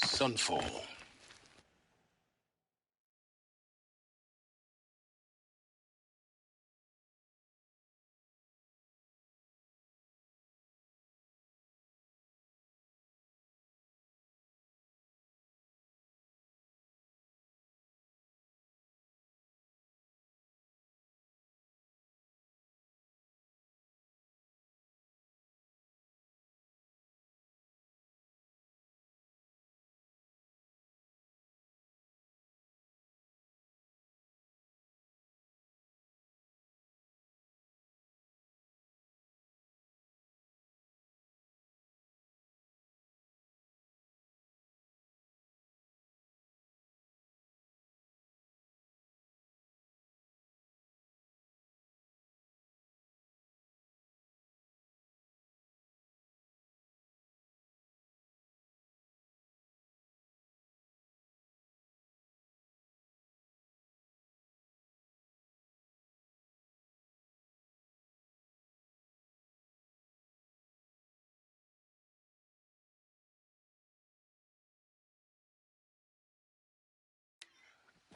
Sunfall.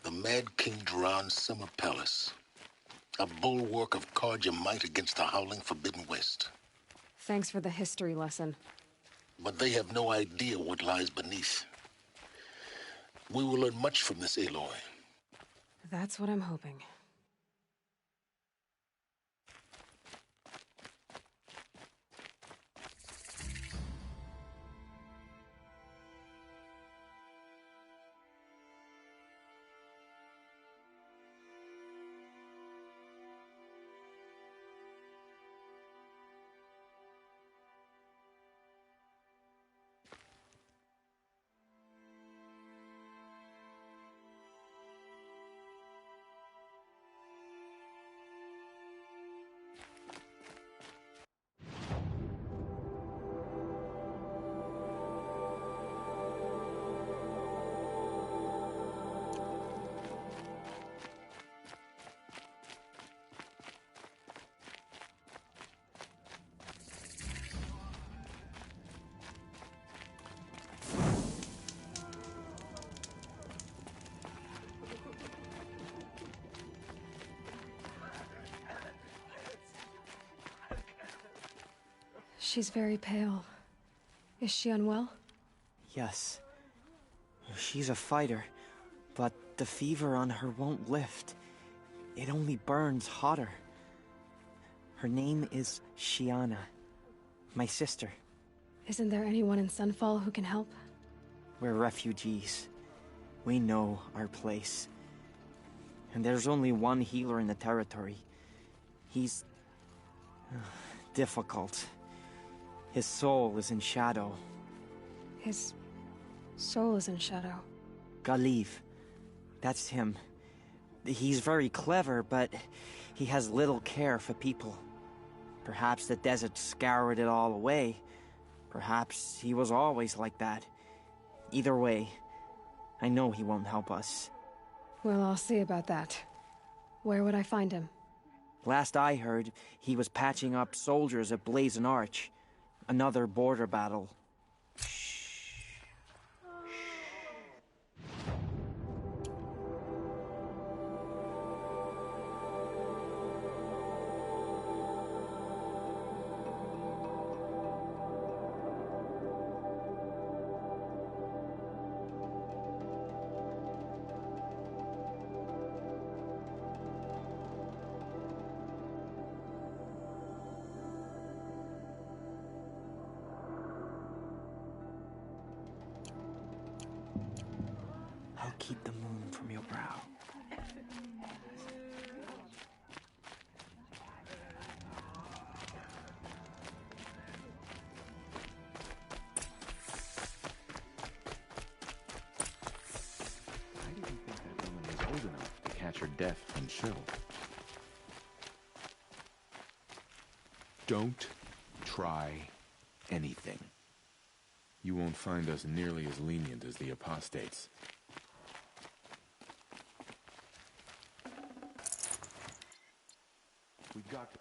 The Mad King Duran's summer palace. A bulwark of Carja might against the howling Forbidden West. Thanks for the history lesson. But they have no idea what lies beneath. We will learn much from this Aloy. That's what I'm hoping. She's very pale. Is she unwell? Yes. She's a fighter, but the fever on her won't lift. It only burns hotter. Her name is Shiana, my sister. Isn't there anyone in Sunfall who can help? We're refugees. We know our place. And there's only one healer in the territory. He's difficult. His soul is in shadow. His soul is in shadow. Galiv. That's him. He's very clever, but he has little care for people. Perhaps the desert scoured it all away. Perhaps he was always like that. Either way, I know he won't help us. Well, I'll see about that. Where would I find him? Last I heard, he was patching up soldiers at Blazon Arch. Another border battle. I'll keep the moon from your brow. I didn't think that woman was old enough to catch her death and chill. Don't try anything. You won't find us nearly as lenient as the apostates. We've got to...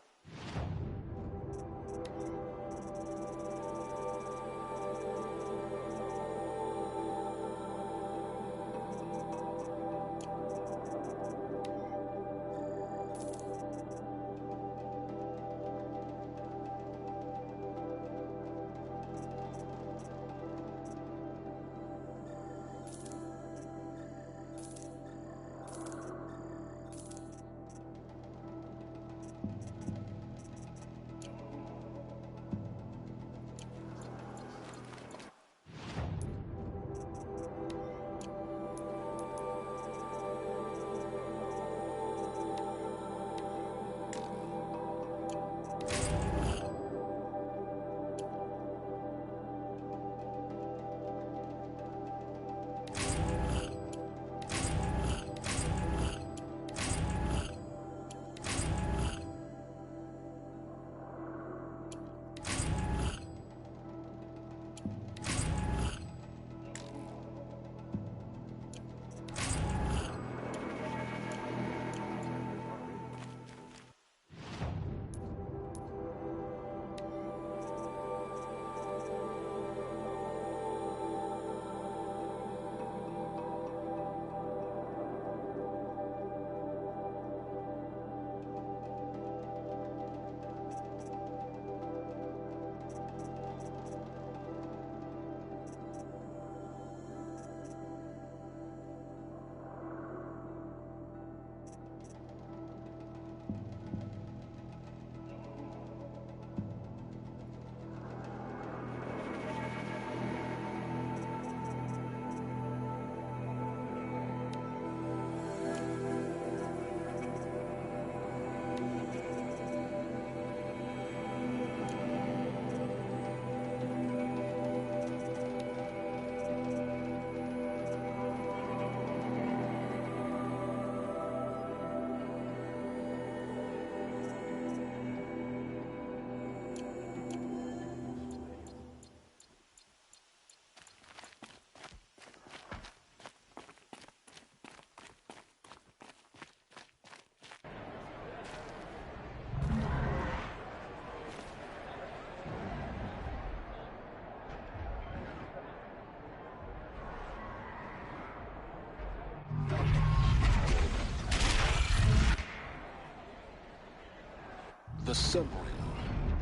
The submarine.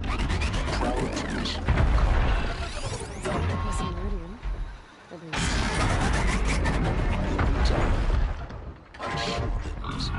Proud tradition. It was an iridium. At least. Every time. I'm sure they use it.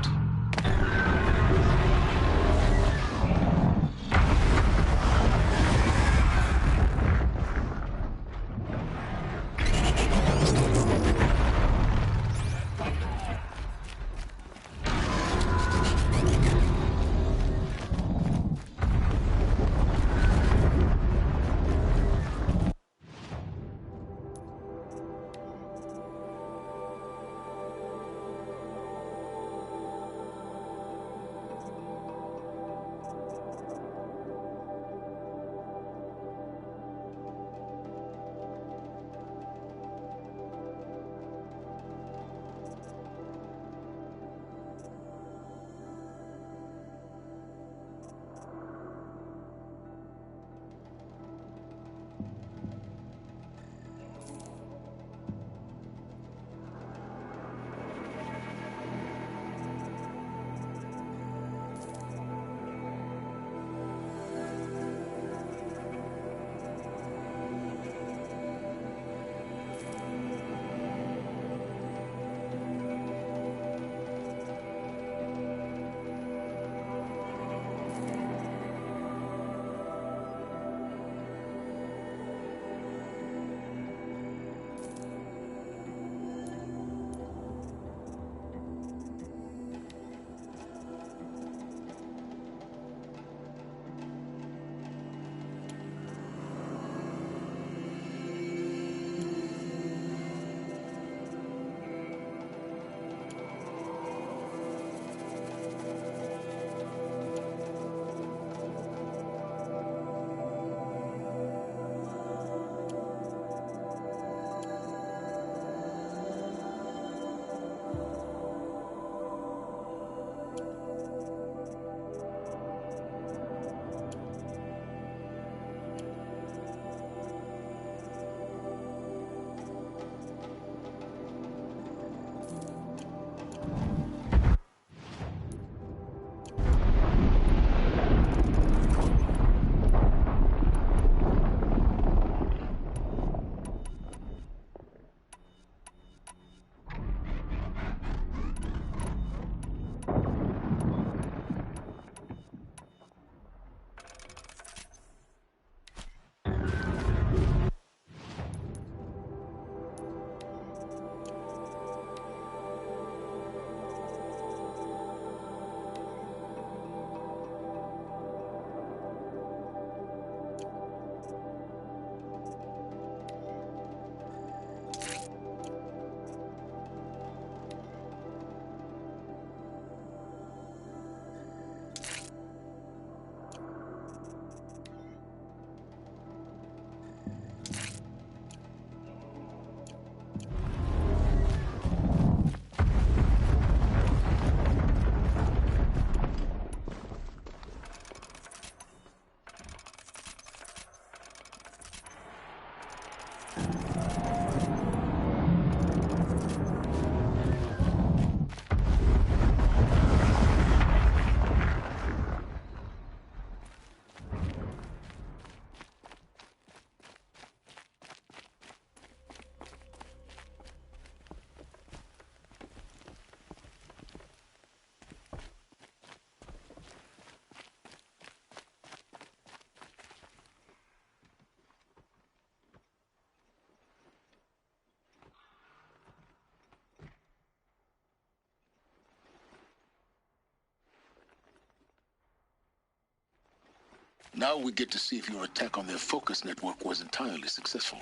Now we get to see if your attack on their focus network was entirely successful.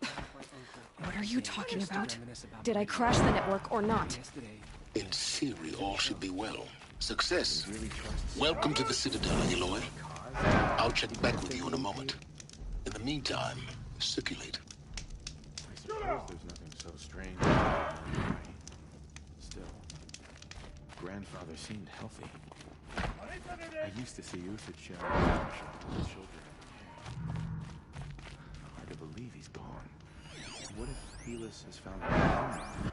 What are you talking about? Did I crash the network or not? In theory, all should be well. Success. Welcome to the Citadel, Aloy. I'll check back with you in a moment. In the meantime, circulate. I suppose there's nothing so strange about it. Still, grandfather seemed healthy. I used to see Uthid share affection with children in care. Hard to believe he's gone. What if Helis has found a home?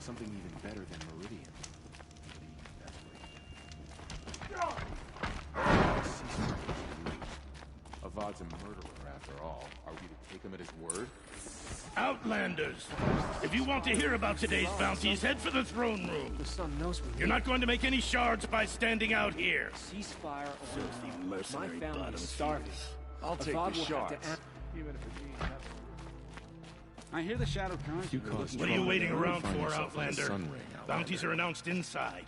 Something even better than Meridian. Avad's a murderer after all. Are we to take him at his word? Outlanders! If you want to hear about today's bounties, head for the throne room. The sun knows we You're not going to make any shards by standing out here. ceasefire Filthy or mercenary my family bottom is starving. I'll take Avad the will have to shards. Even if it means nothing. I hear the Shadow You Conjurers. caused What are you trouble, waiting you'll around find for, yourself with a Outlander? sun ring, Outlander. Bounties are announced inside.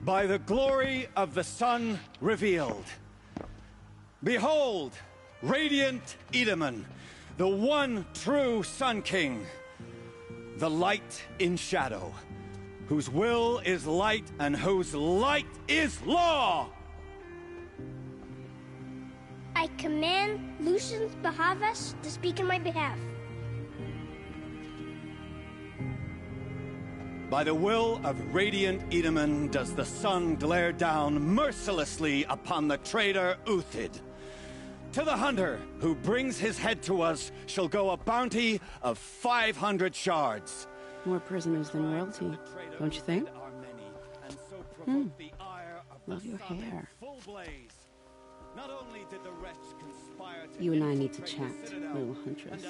By the glory of the sun revealed. Behold, radiant Edaman, the one true Sun King, the light in shadow, whose will is light and whose light is law! I command Lucian Bahavas to speak in my behalf. By the will of radiant Edaman does the sun glare down mercilessly upon the traitor Uthid. To the hunter who brings his head to us shall go a bounty of 500 shards. More prisoners than royalty, don't you think? Love your hair. You and I need to chat, little huntress.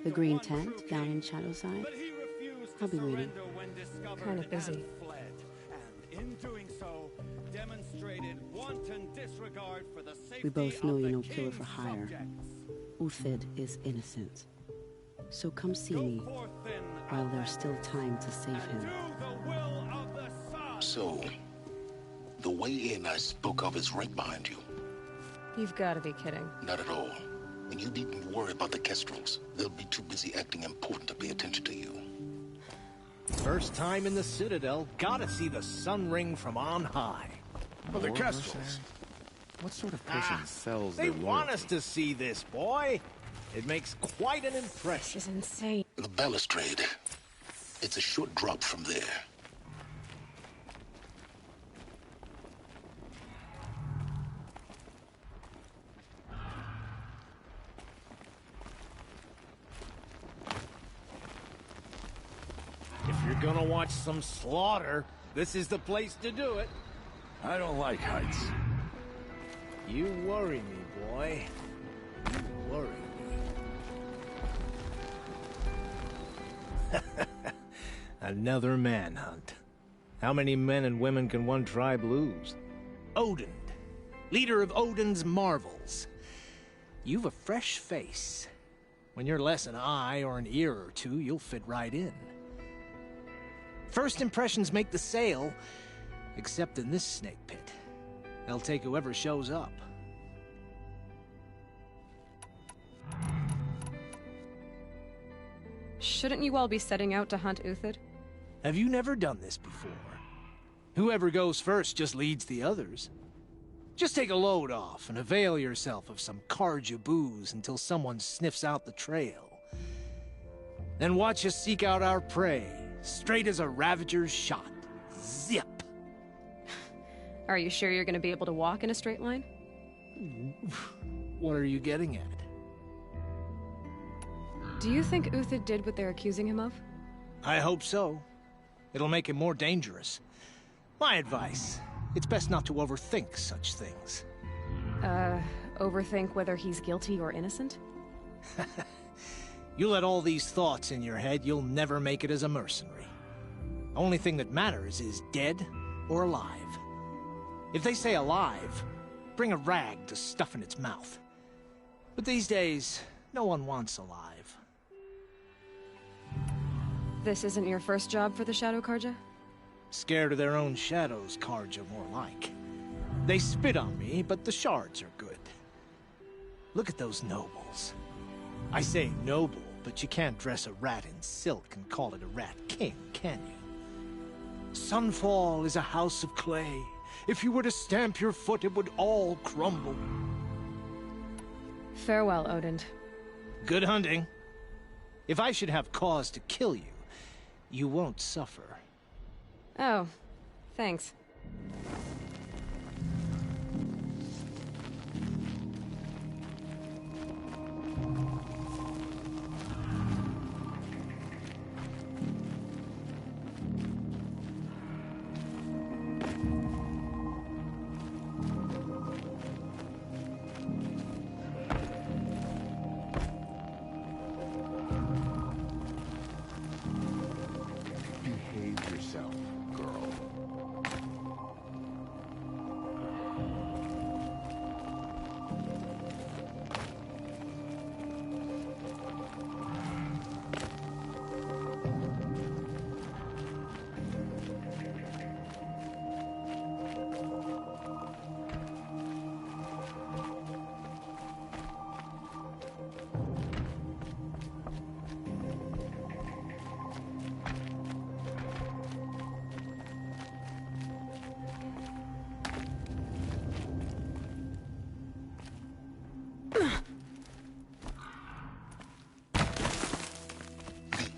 The green tent down in Shadowside? I'll be waiting. Kind of busy. We both know you're no killer for hire. Uthid is innocent. So come see me while there's still time to save him. So, the way in I spoke of is right behind you. You've got to be kidding. Not at all. And you needn't worry about the Kestrels. They'll be too busy acting important to pay attention to you. First time in the Citadel, gotta see the sun ring from on high. Well, the Kestrels. What sort of person sells They their want us loyalty? to see this, boy. It makes quite an impression. This is insane. The balustrade. It's a short drop from there. If you're gonna watch some slaughter, this is the place to do it. I don't like heights. You worry me, boy. You worry me. Another manhunt. How many men and women can one tribe lose? Odin, leader of Odin's marvels. You've a fresh face. When you're less an eye or an ear or two, you'll fit right in. First impressions make the sale, except in this snake pit. They'll take whoever shows up. Shouldn't you all be setting out to hunt Uthid? Have you never done this before? Whoever goes first just leads the others. Just take a load off and avail yourself of some Karja booze until someone sniffs out the trail. Then watch us seek out our prey, straight as a Ravager's shot. Zip! Are you sure you're gonna be able to walk in a straight line? What are you getting at? Do you think Uthid did what they're accusing him of? I hope so. It'll make him more dangerous. My advice, it's best not to overthink such things. Overthink whether he's guilty or innocent? You let all these thoughts in your head, you'll never make it as a mercenary. Only thing that matters is dead or alive. If they say alive, bring a rag to stuff in its mouth. But these days, no one wants alive. This isn't your first job for the Shadow Karja? Scared of their own shadows, Karja, more like. They spit on me, but the shards are good. Look at those nobles. I say noble, but you can't dress a rat in silk and call it a rat king, can you? Sunfall is a house of clay. If you were to stamp your foot, it would all crumble. Farewell, Odin. Good hunting. If I should have cause to kill you, you won't suffer. Oh, thanks. Behave yourself, girl.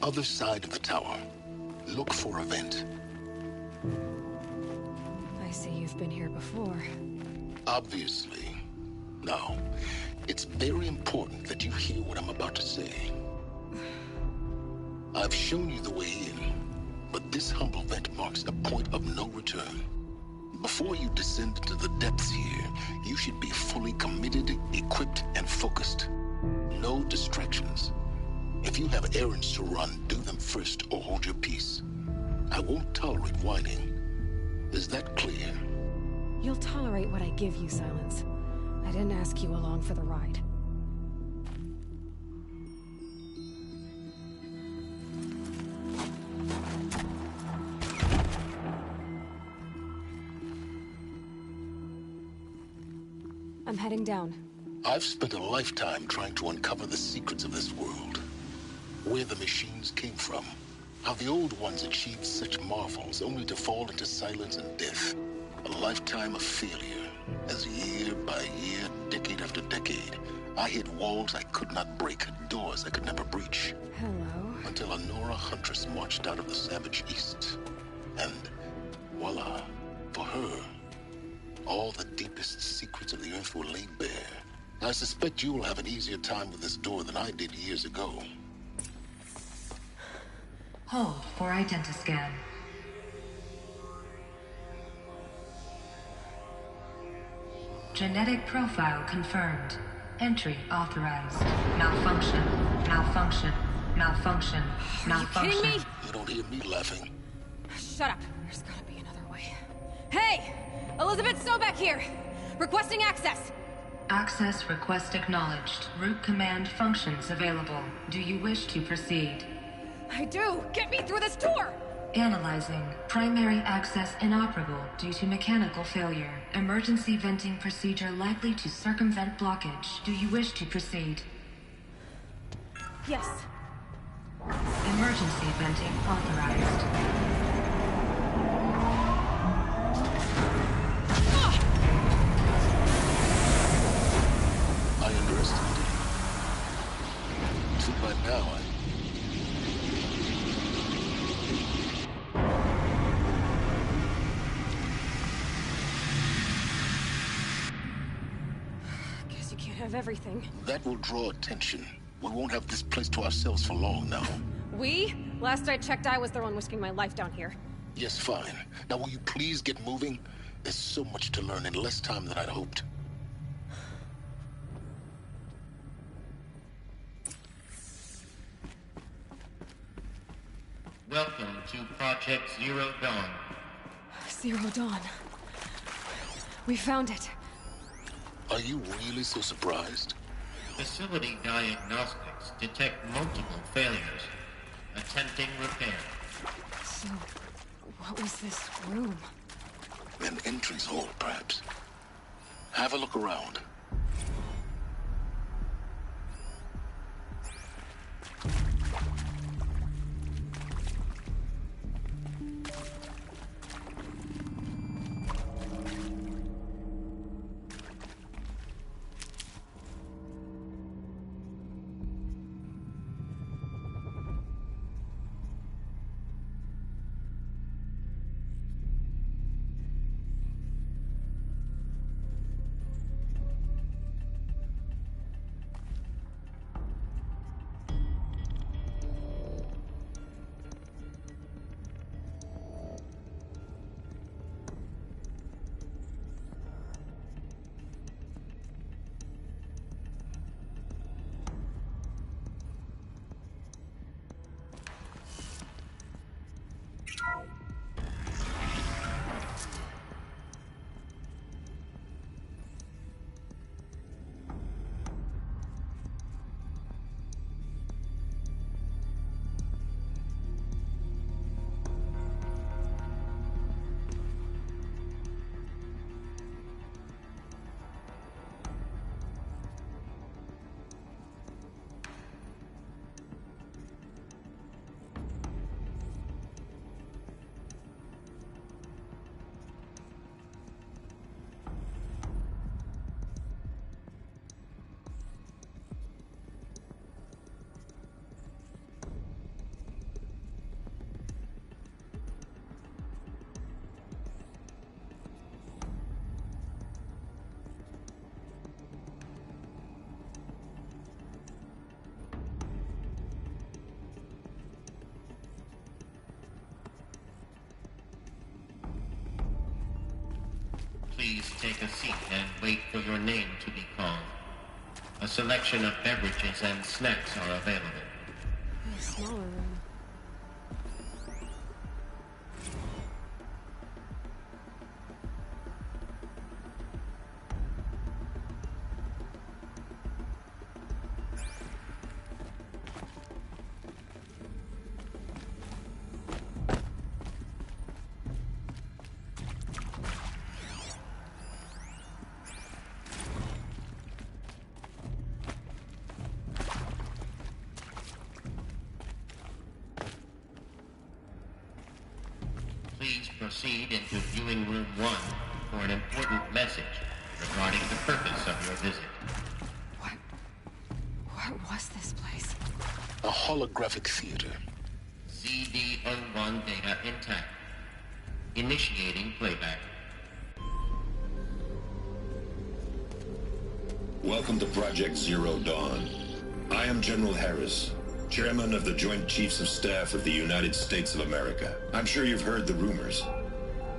Other side of the tower. Look for a vent. I see you've been here before. Obviously. Now, it's very important that you hear what I'm about to say. I've shown you the way in, but this humble vent marks a point of no return. Before you descend into the depths here, you should be fully committed, equipped, and focused. No distractions. If you have errands to run, do them first or hold your peace. I won't tolerate whining. Is that clear? You'll tolerate what I give you, Silence. I didn't ask you along for the ride. I'm heading down. I've spent a lifetime trying to uncover the secrets of this world. Where the machines came from. How the old ones achieved such marvels only to fall into silence and death. A lifetime of failure. As year by year, decade after decade, I hit walls I could not break, doors I could never breach. Hello. Until a Nora huntress marched out of the savage east. And voila, for her, all the deepest secrets of the earth were laid bare. I suspect you will have an easier time with this door than I did years ago. Hold for identiscan. Genetic profile confirmed. Entry authorized. Malfunction. Malfunction. Malfunction. Malfunction. Are you kidding me? You don't hear me laughing. Shut up. There's gotta be another way. Hey! Elizabeth Sobek here! Requesting access! Access request acknowledged. Root command functions available. Do you wish to proceed? I do! Get me through this door! Analyzing. Primary access inoperable due to mechanical failure. Emergency venting procedure likely to circumvent blockage. Do you wish to proceed? Yes. Emergency venting authorized. I underestimated you. Too bad now, have everything. That will draw attention. We won't have this place to ourselves for long now. We? Last I checked, I was the one risking my life down here. Yes, fine. Now will you please get moving? There's so much to learn in less time than I'd hoped. Welcome to Project Zero Dawn. Zero Dawn. We found it. Are you really so surprised? Facility diagnostics detect multiple failures. Attempting repair. So, what was this room? An entrance hall, perhaps. Have a look around. Please take a seat and wait for your name to be called. A selection of beverages and snacks are available. A smaller room. Please proceed into viewing room 1 for an important message regarding the purpose of your visit. What was this place? A holographic theater. CD01 data intact. Initiating playback. Welcome to Project Zero Dawn. I am General Harris, Chairman of the Joint Chiefs of Staff of the United States of America. I'm sure you've heard the rumors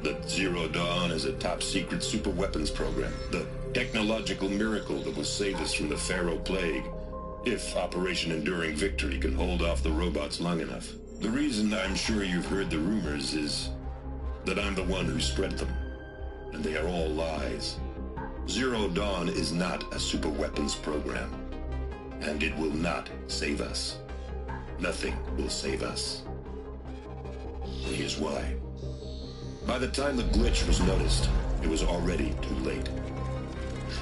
that Zero Dawn is a top-secret superweapons program, the technological miracle that will save us from the Pharaoh Plague, if Operation Enduring Victory can hold off the robots long enough. The reason I'm sure you've heard the rumors is that I'm the one who spread them, and they are all lies. Zero Dawn is not a superweapons program, and it will not save us. Nothing will save us. Here's why. By the time the glitch was noticed, it was already too late.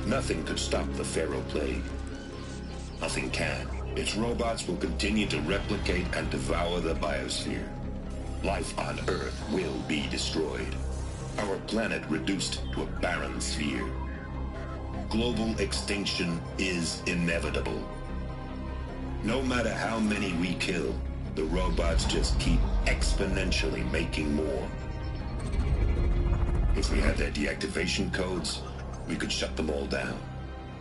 Nothing could stop the Pharaoh Plague. Nothing can. Its robots will continue to replicate and devour the biosphere. Life on Earth will be destroyed. Our planet reduced to a barren sphere. Global extinction is inevitable. No matter how many we kill, the robots just keep exponentially making more. If we had their deactivation codes, we could shut them all down.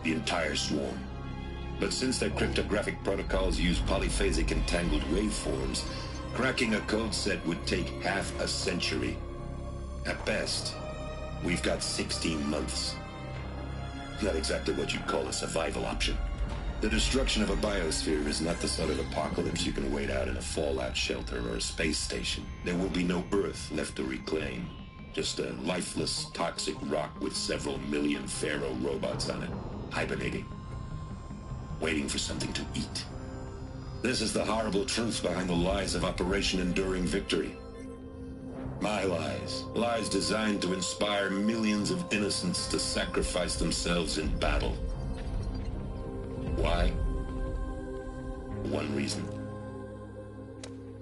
the entire swarm. But since their cryptographic protocols use polyphasic entangled waveforms, cracking a code set would take half a century. At best, we've got 16 months. Not exactly what you'd call a survival option. The destruction of a biosphere is not the sort of apocalypse you can wait out in a fallout shelter or a space station. There will be no Earth left to reclaim. Just a lifeless, toxic rock with several million Pharaoh robots on it, hibernating, waiting for something to eat. This is the horrible truth behind the lies of Operation Enduring Victory. My lies. Lies designed to inspire millions of innocents to sacrifice themselves in battle. Why? One reason.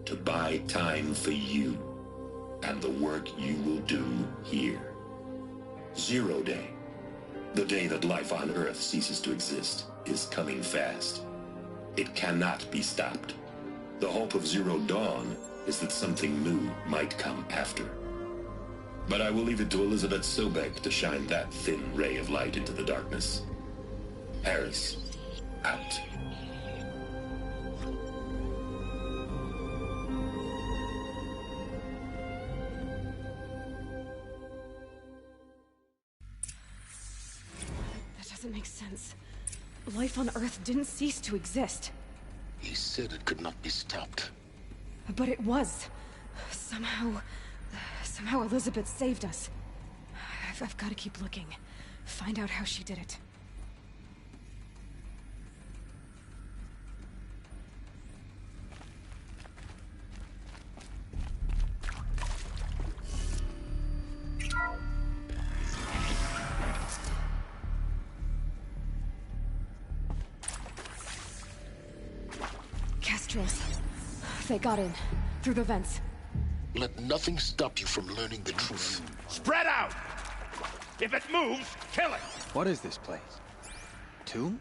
To buy time for you and the work you will do here. 0 Day, the day that life on Earth ceases to exist, is coming fast. It cannot be stopped. The hope of Zero Dawn is that something new might come after. But I will leave it to Elizabeth Sobek to shine that thin ray of light into the darkness. Harris, out. That doesn't make sense. Life on Earth didn't cease to exist. He said it could not be stopped. But it was. Somehow Elizabeth saved us. I've got to keep looking. Find out how she did it. Kestrels. They got in. Through the vents. Let nothing stop you from learning the truth. Spread out! If it moves, kill it! What is this place? Tomb?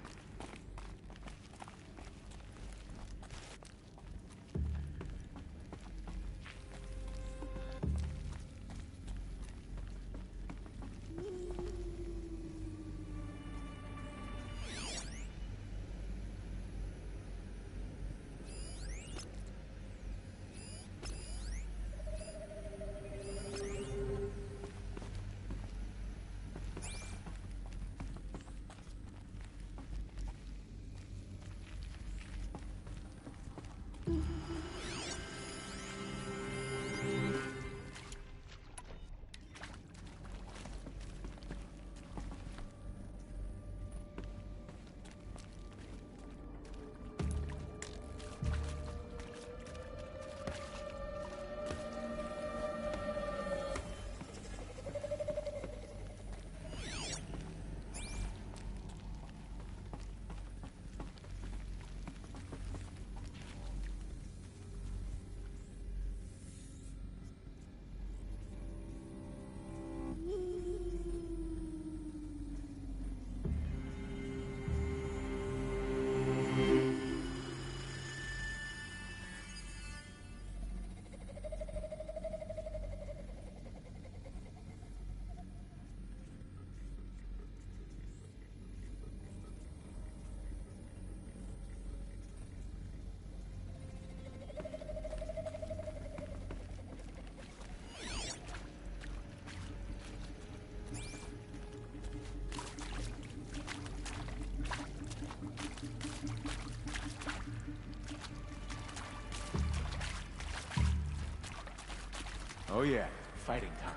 Oh yeah, fighting time.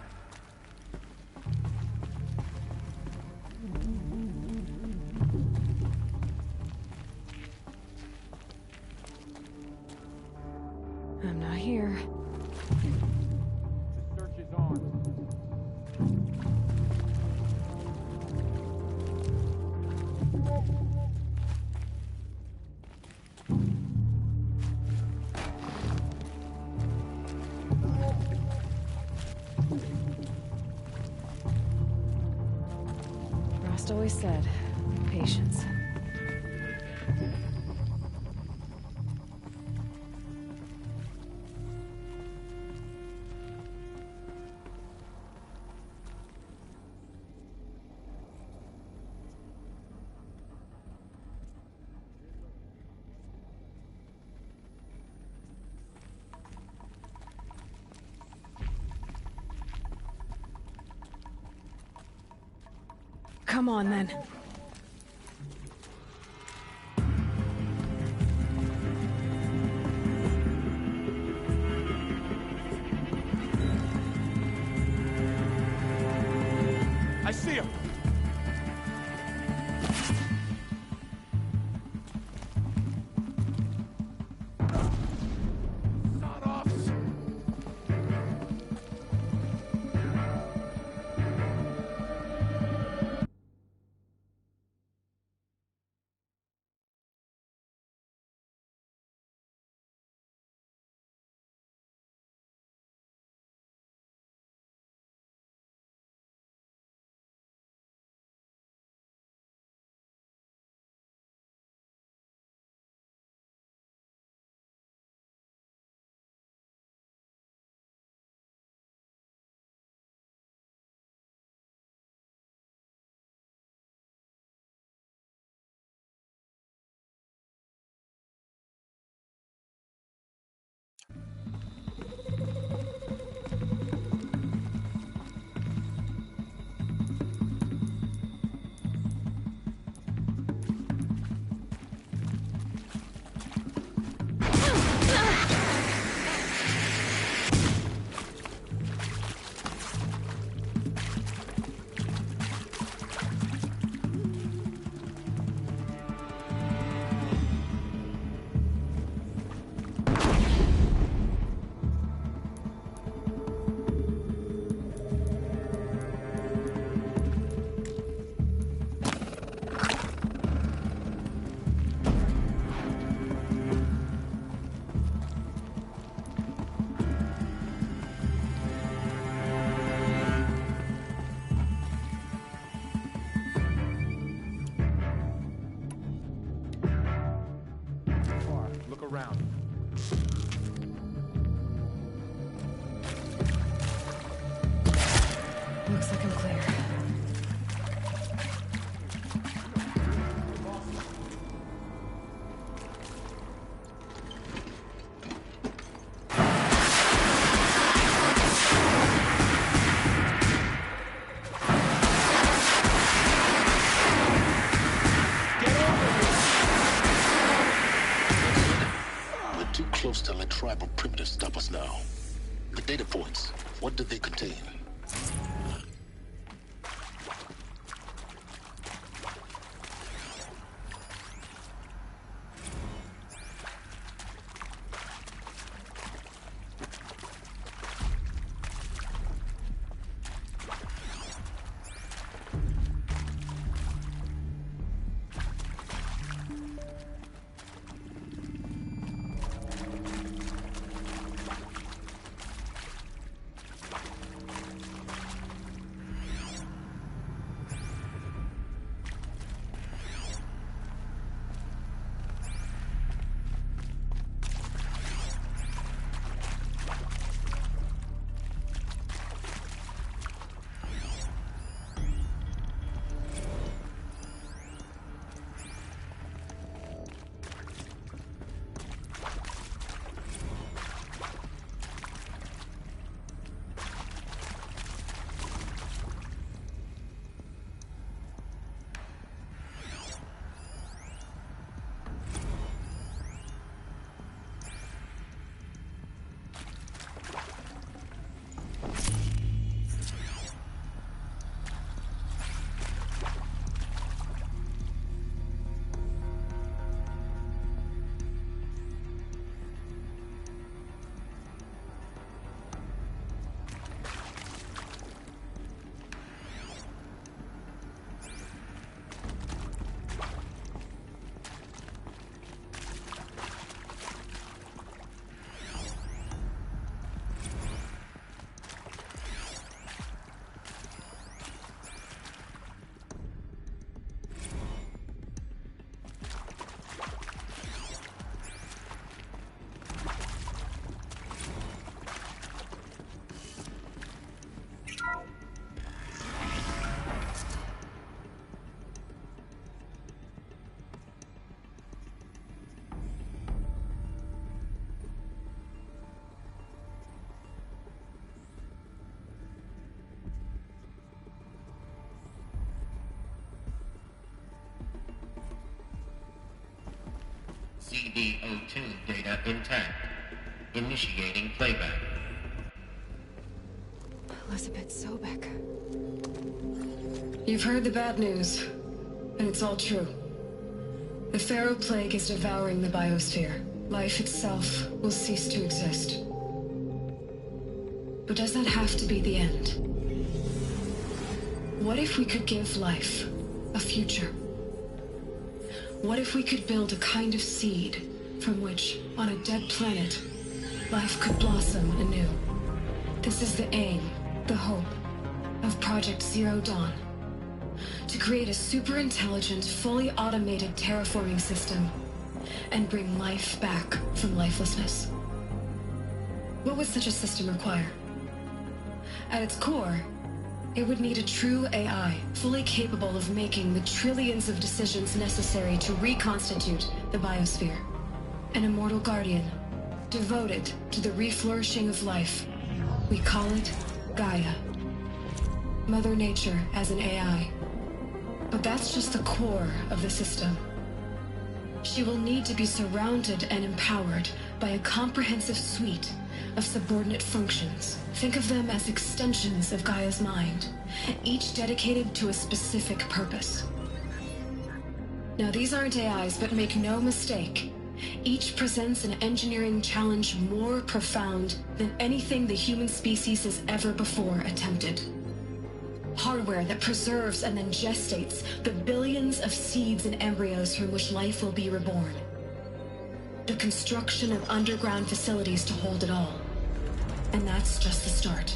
I'm not here. The search is on. Rost always said, patience. Come on, then. I see him. Around. Looks like I'm clear. Too close to let tribal primitives stop us now. The data points, what do they contain? CD02 data intact. Initiating playback. Elizabeth Sobek. You've heard the bad news, and it's all true. The Pharaoh Plague is devouring the biosphere. Life itself will cease to exist. But does that have to be the end? What if we could give life a future? What if we could build a kind of seed from which, on a dead planet, life could blossom anew? This is the aim, the hope, of Project Zero Dawn. To create a super-intelligent, fully automated terraforming system and bring life back from lifelessness. What would such a system require? At its core, it would need a true AI, fully capable of making the trillions of decisions necessary to reconstitute the biosphere. An immortal guardian, devoted to the reflourishing of life. We call it Gaia. Mother Nature as an AI. But that's just the core of the system. She will need to be surrounded and empowered by a comprehensive suite of subordinate functions. Think of them as extensions of Gaia's mind, each dedicated to a specific purpose. Now, these aren't AIs, but make no mistake, each presents an engineering challenge more profound than anything the human species has ever before attempted. Hardware that preserves and then gestates the billions of seeds and embryos from which life will be reborn. The construction of underground facilities to hold it all. And that's just the start.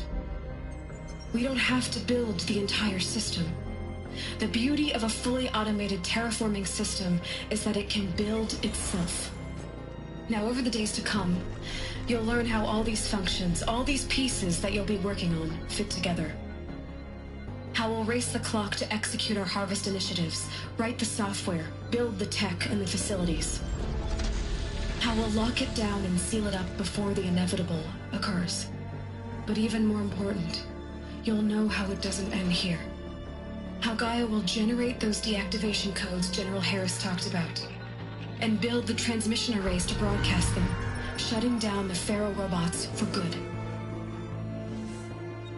We don't have to build the entire system. The beauty of a fully automated terraforming system is that it can build itself. Now, over the days to come, you'll learn how all these functions, all these pieces that you'll be working on, fit together. How we'll race the clock to execute our harvest initiatives, write the software, build the tech and the facilities. How we'll lock it down and seal it up before the inevitable occurs. But even more important, you'll know how it doesn't end here. How Gaia will generate those deactivation codes General Harris talked about, and build the transmission arrays to broadcast them, shutting down the Pharaoh robots for good.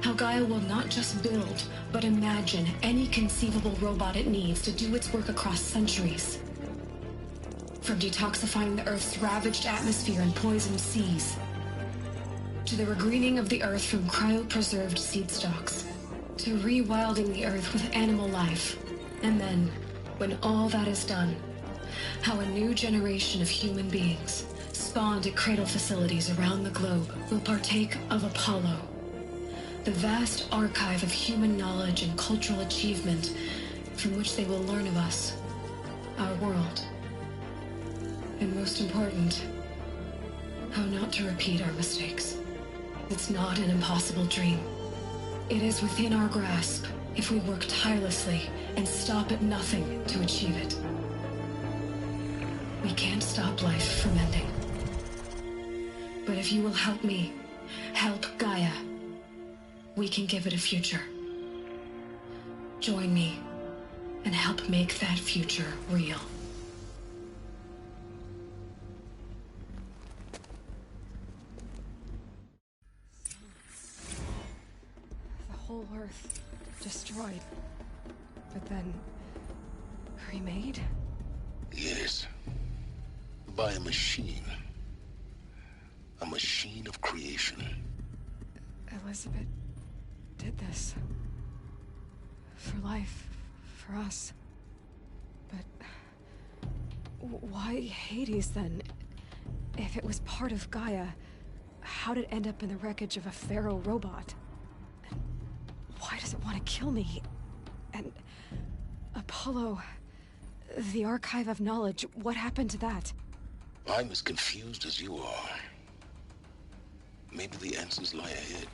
How Gaia will not just build, but imagine any conceivable robot it needs to do its work across centuries. From detoxifying the Earth's ravaged atmosphere and poisoned seas, to the regreening of the Earth from cryopreserved seed stalks, to rewilding the Earth with animal life. And then, when all that is done, how a new generation of human beings, spawned at cradle facilities around the globe, will partake of Apollo, the vast archive of human knowledge and cultural achievement from which they will learn of us, our world. And most important, how not to repeat our mistakes. It's not an impossible dream. It is within our grasp if we work tirelessly and stop at nothing to achieve it. We can't stop life from ending. But if you will help me, help Gaia, we can give it a future. Join me and help make that future real. The whole Earth destroyed, but then remade? Yes. By a machine. A machine of creation. Elizabeth did this. For life. For us. But why Hades then? If it was part of Gaia, how did it end up in the wreckage of a Pharaoh robot? And why does it want to kill me? And Apollo, the archive of knowledge, what happened to that? I'm as confused as you are. Maybe the answers lie ahead.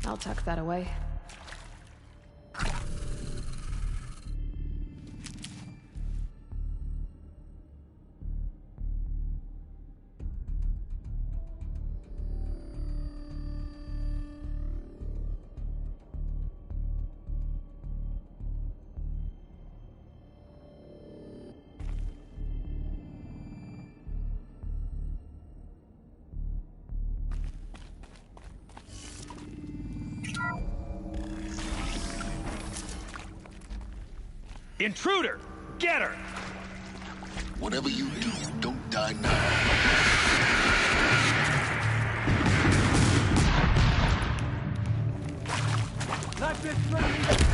I'll tuck that away. Intruder! Get her! Whatever you do, don't die now. Not this friendly.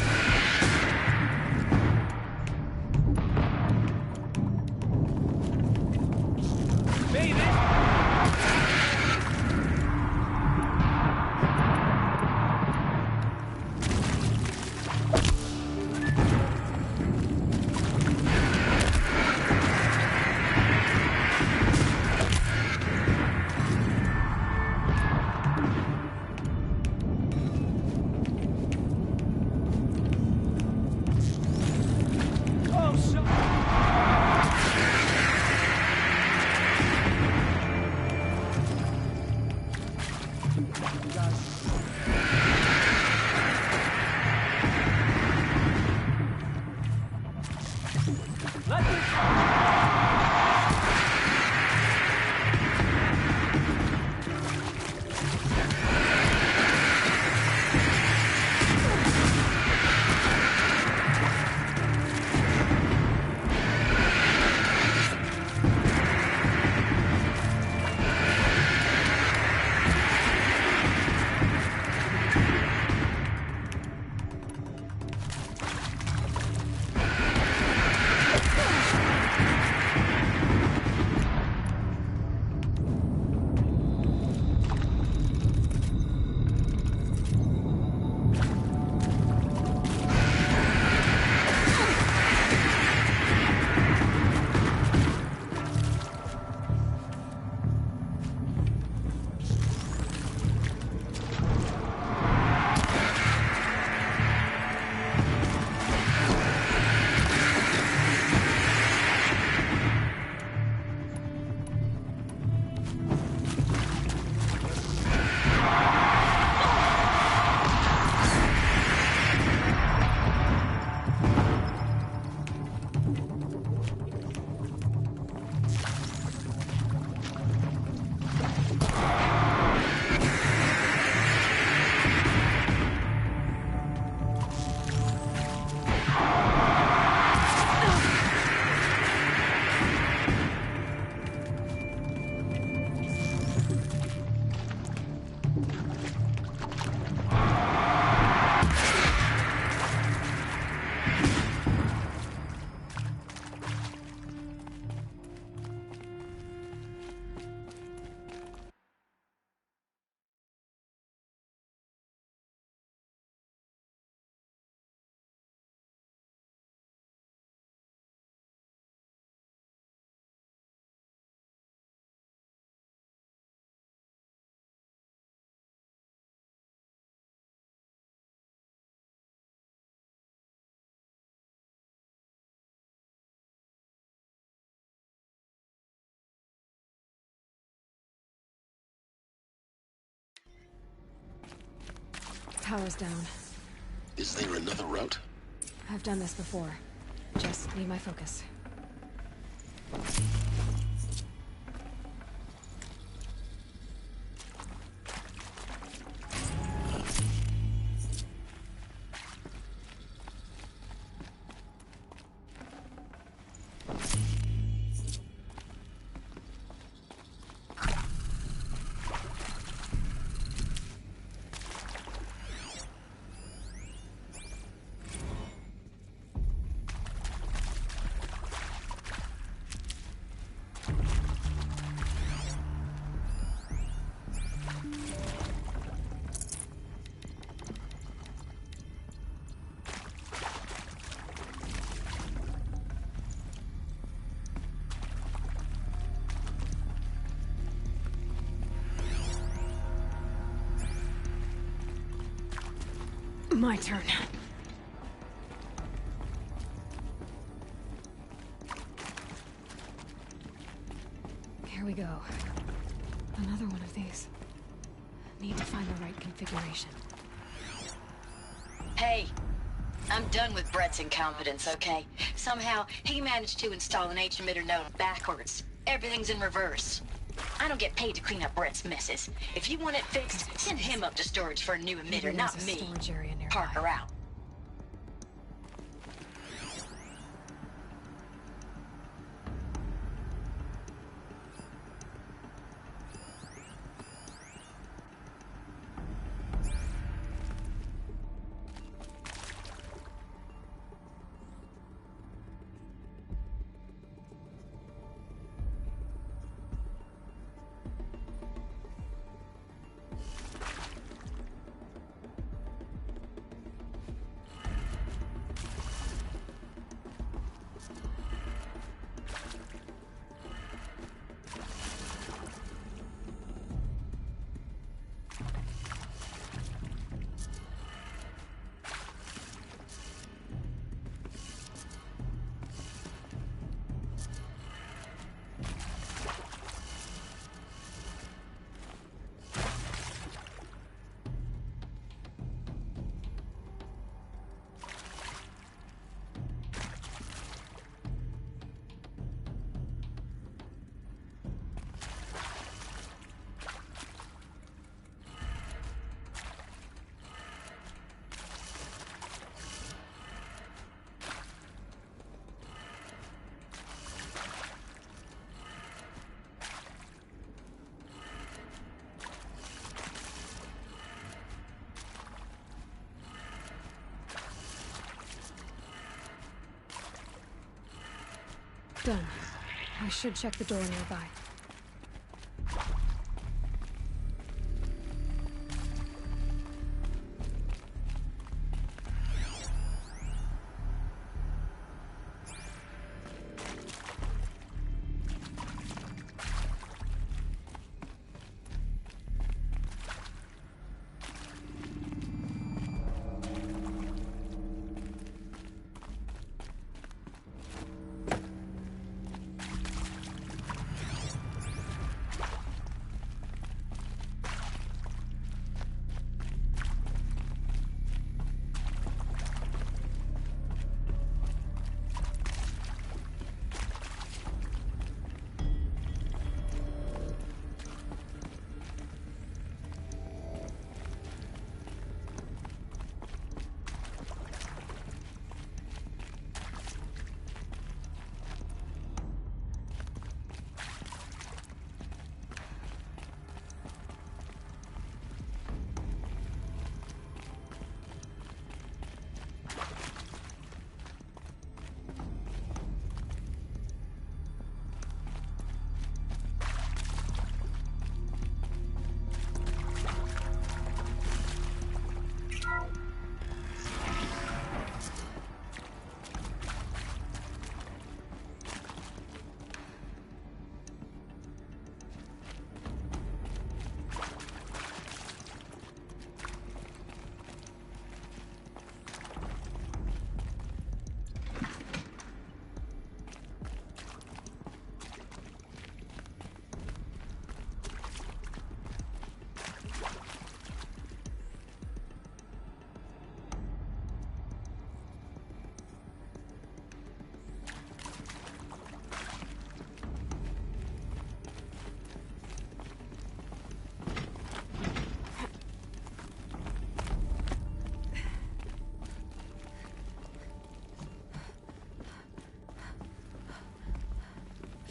Power's down. Is there another route? I've done this before. Just need my focus. My turn. Here we go. Another one of these. Need to find the right configuration. Hey, I'm done with Brett's incompetence, okay? Somehow, he managed to install an H-emitter node backwards. Everything's in reverse. I don't get paid to clean up Brett's messes. If you want it fixed, send him up to storage for a new emitter, not me. Storage area nearby. Parker out. Done. I should check the door nearby.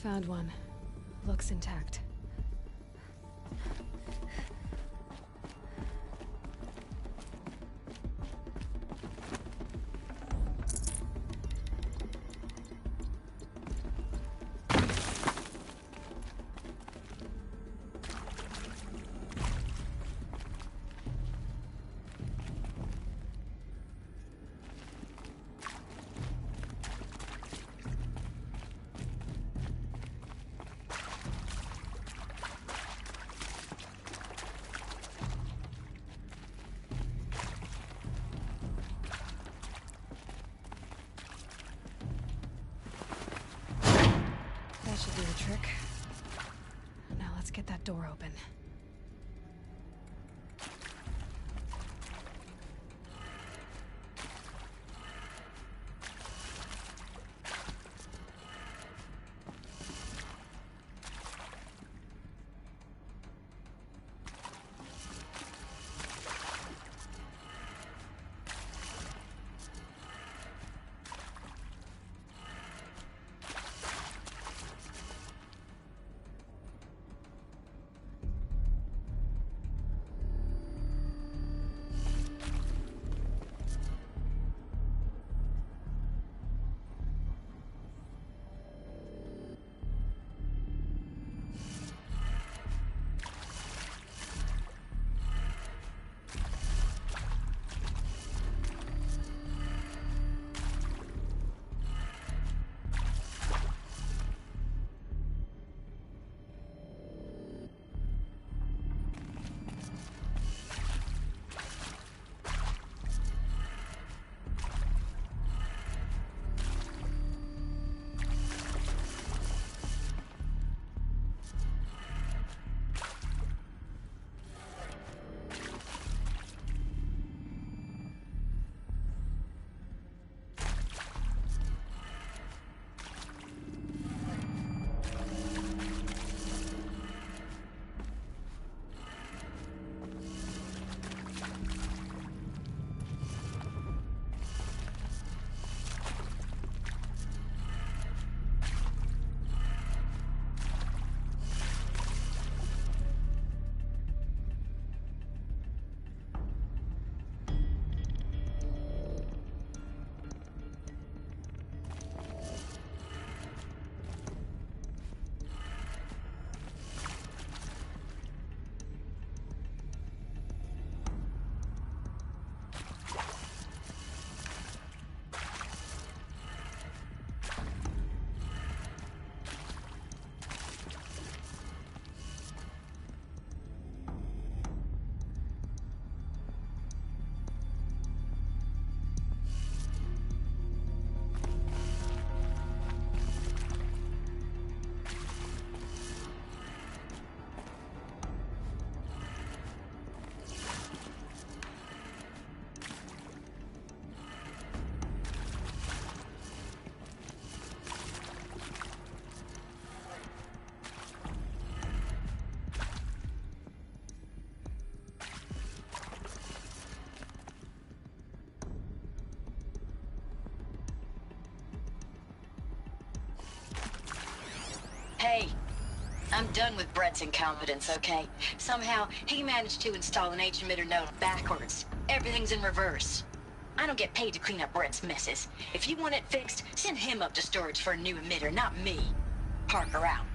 Found one. Looks intact. trick. Now let's get that door open. Hey, I'm done with Brett's incompetence, okay? Somehow, he managed to install an H-emitter node backwards. Everything's in reverse. I don't get paid to clean up Brett's messes. If you want it fixed, send him up to storage for a new emitter, not me. Parker out.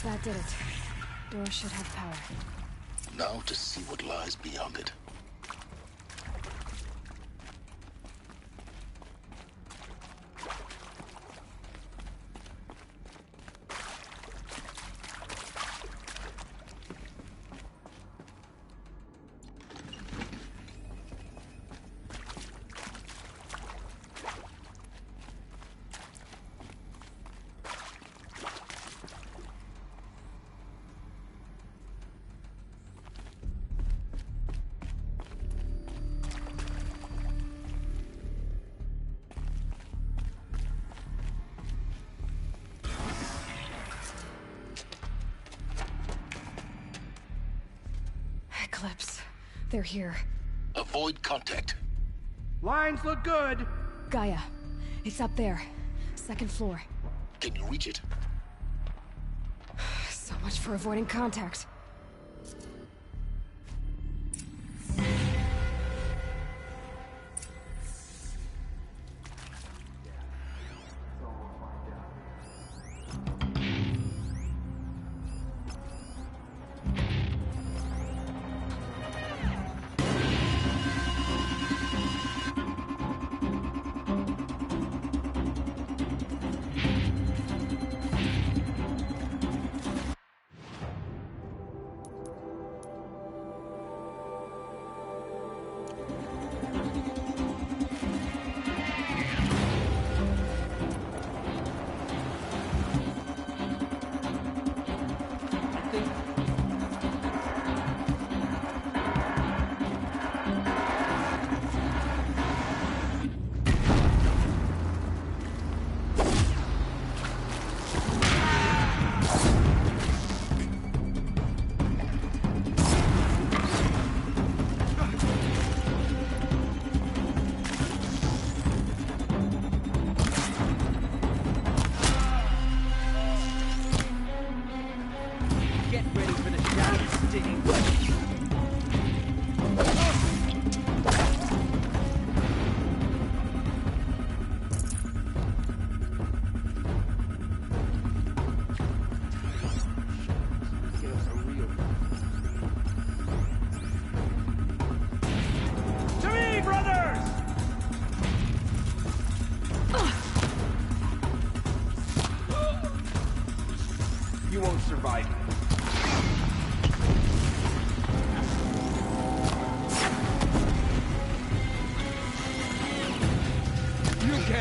That did it. Door should have power. Now to see what lies beyond it. Eclipse. They're here. Avoid contact. Lines look good. Gaia, it's up there. Second floor. Can you reach it? So much for avoiding contact.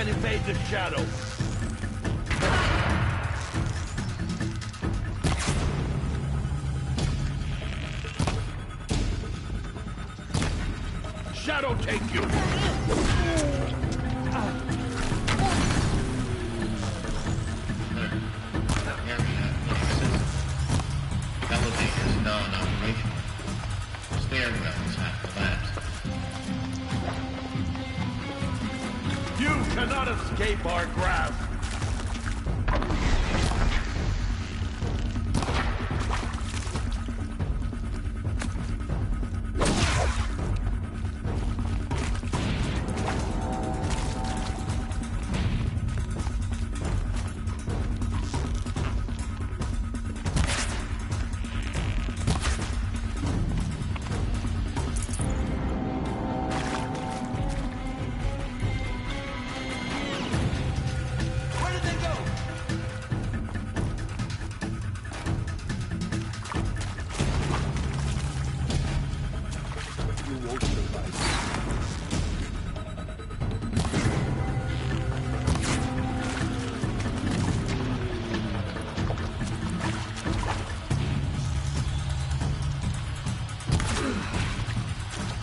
Invade the shadow. Shadow take you. Elevators non-operational. Stairwells have collapsed. You cannot escape our grasp.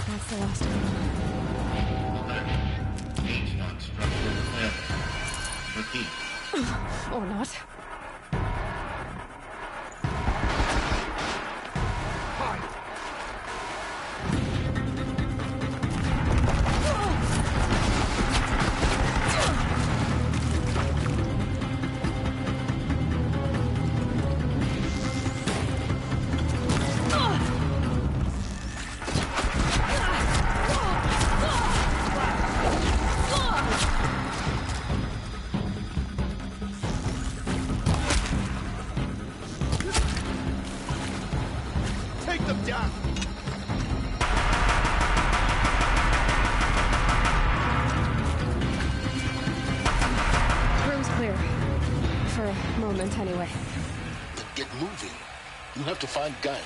That's the last of them. H-not structural failure. Repeat. Or not. Take them down. Room's clear. For a moment, anyway. Then get moving. You have to find Gaia.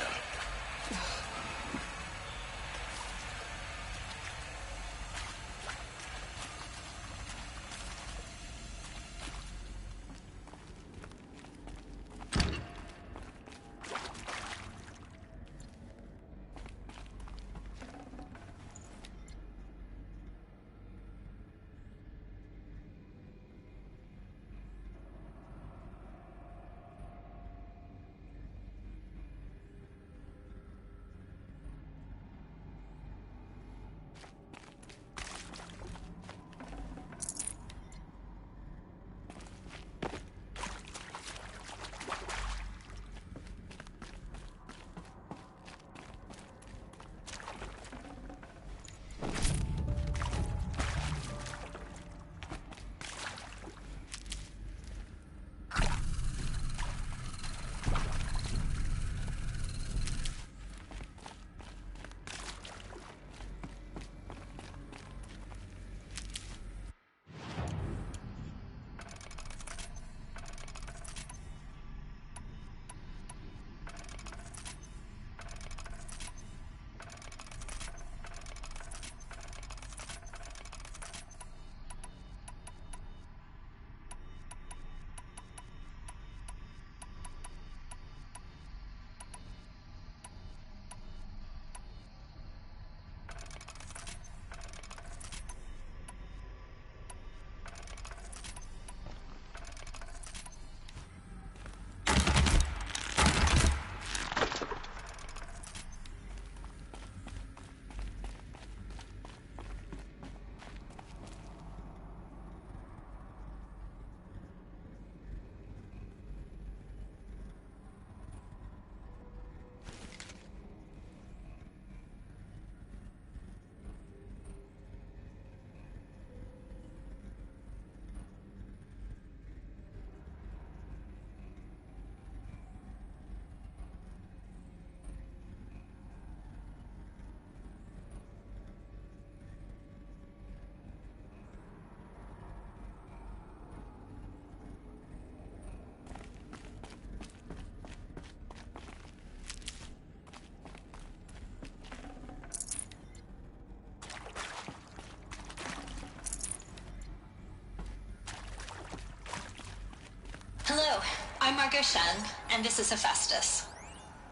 I'm Margot Shen, and this is Hephaestus.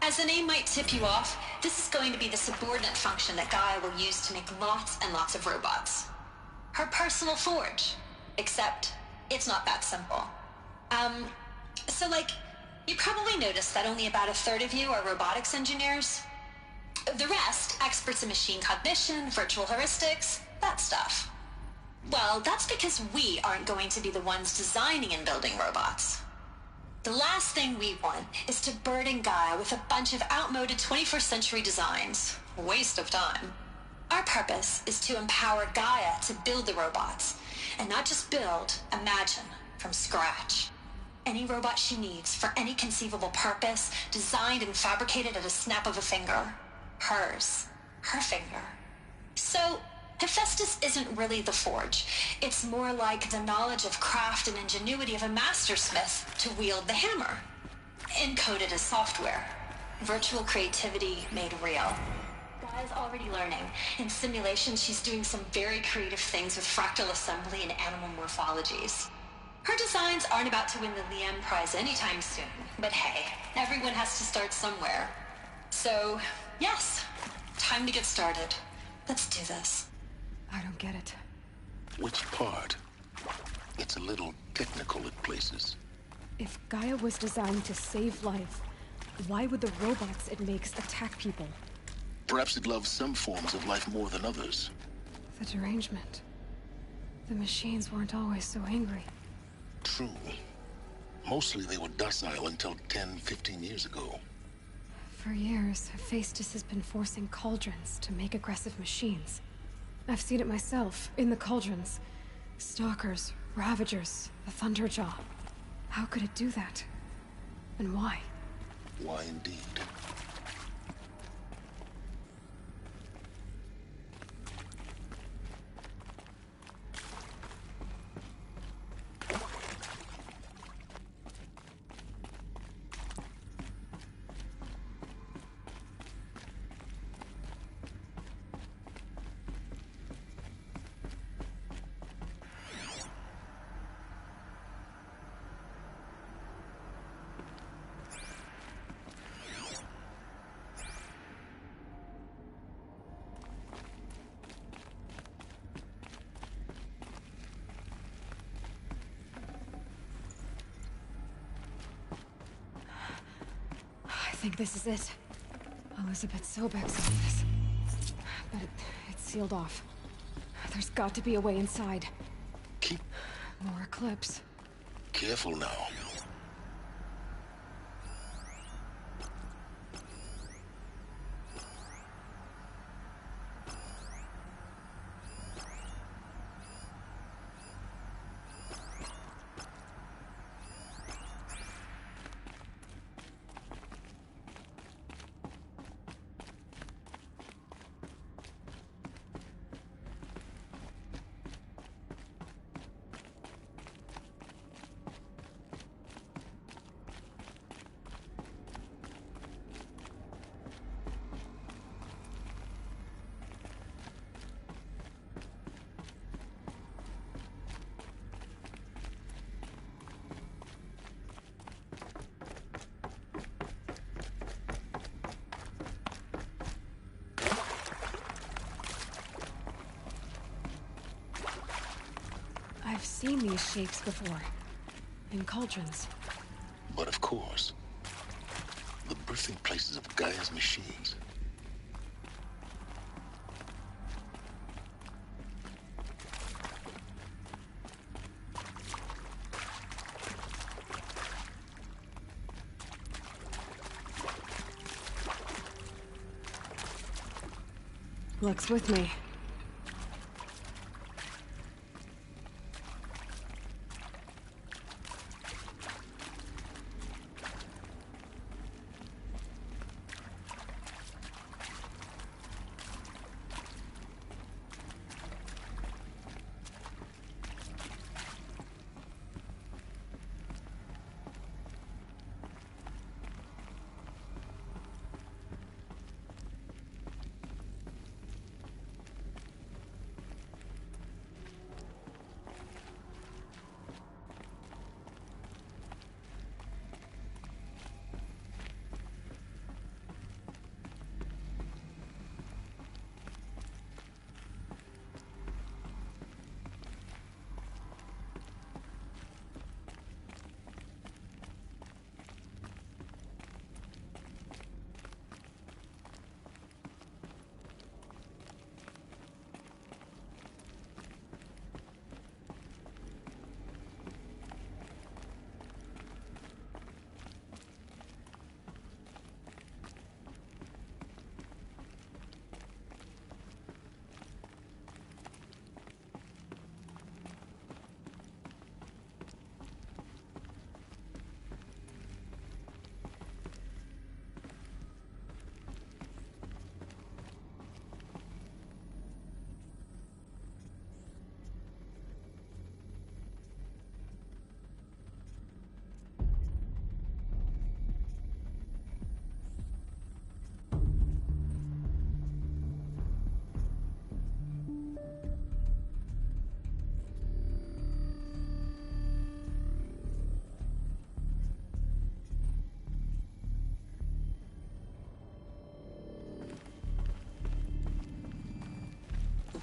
As the name might tip you off, this is going to be the subordinate function that Gaia will use to make lots and lots of robots. Her personal forge. Except, it's not that simple. So you probably noticed that only about a third of you are robotics engineers. The rest, experts in machine cognition, virtual heuristics, that stuff. Well, that's because we aren't going to be the ones designing and building robots. The last thing we want is to burden Gaia with a bunch of outmoded 21st century designs. Waste of time. Our purpose is to empower Gaia to build the robots, and not just build, imagine, from scratch. Any robot she needs for any conceivable purpose, designed and fabricated at a snap of a finger. Hers. Her finger. So, Hephaestus isn't really the forge. It's more like the knowledge of craft and ingenuity of a mastersmith to wield the hammer. Encoded as software. Virtual creativity made real. Gaia's already learning. In simulation, she's doing some very creative things with fractal assembly and animal morphologies. Her designs aren't about to win the Liam Prize anytime soon, but hey, everyone has to start somewhere. So, yes, time to get started. Let's do this. I don't get it. Which part? It's a little technical at places. If Gaia was designed to save life, why would the robots it makes attack people? Perhaps it loves some forms of life more than others. The derangement. The machines weren't always so angry. True. Mostly they were docile until 10, 15 years ago. For years, Hephaestus has been forcing cauldrons to make aggressive machines. I've seen it myself, in the cauldrons. Stalkers, Ravagers, the Thunderjaw. How could it do that? And why? Why indeed? I think this is it. Elizabeth Sobek's office. But it's sealed off. There's got to be a way inside. More Eclipse. Careful now. I've seen these shapes before. In cauldrons. But of course, the birthing places of Gaia's machines. Luck's with me.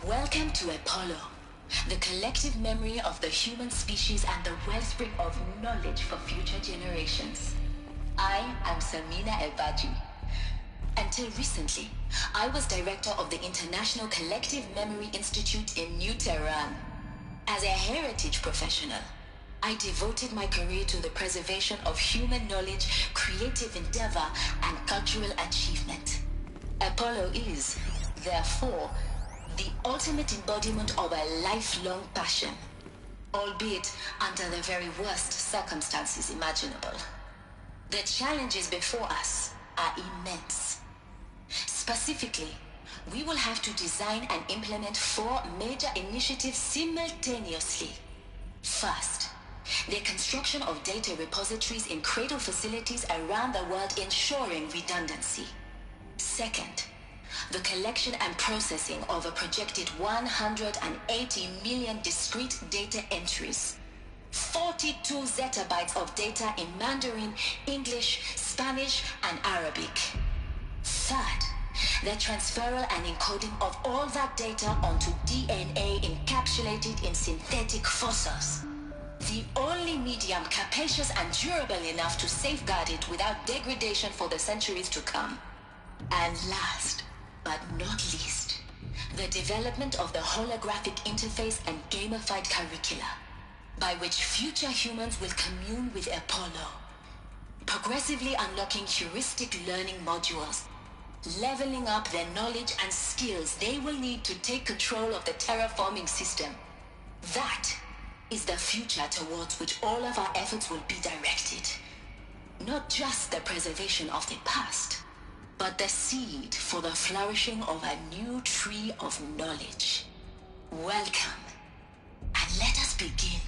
Welcome to Apollo, the collective memory of the human species and the wellspring of knowledge for future generations. I am Samina Elbaji. Until recently, I was director of the International Collective Memory Institute in New Tehran. As a heritage professional, I devoted my career to the preservation of human knowledge, creative endeavor, and cultural achievement. Apollo is, therefore, the ultimate embodiment of a lifelong passion, albeit under the very worst circumstances imaginable. The challenges before us are immense. Specifically, we will have to design and implement 4 major initiatives simultaneously. First, the construction of data repositories in cradle facilities around the world ensuring redundancy. Second, the collection and processing of a projected 180 million discrete data entries, 42 zettabytes of data in Mandarin, English, Spanish, and Arabic. Third, the transferal and encoding of all that data onto DNA encapsulated in synthetic fossils. The only medium capacious and durable enough to safeguard it without degradation for the centuries to come. And last, but not least, the development of the holographic interface and gamified curricula, by which future humans will commune with Apollo, progressively unlocking heuristic learning modules, leveling up their knowledge and skills they will need to take control of the terraforming system. That is the future towards which all of our efforts will be directed. Not just the preservation of the past, but the seed for the flourishing of a new tree of knowledge. Welcome, and let us begin.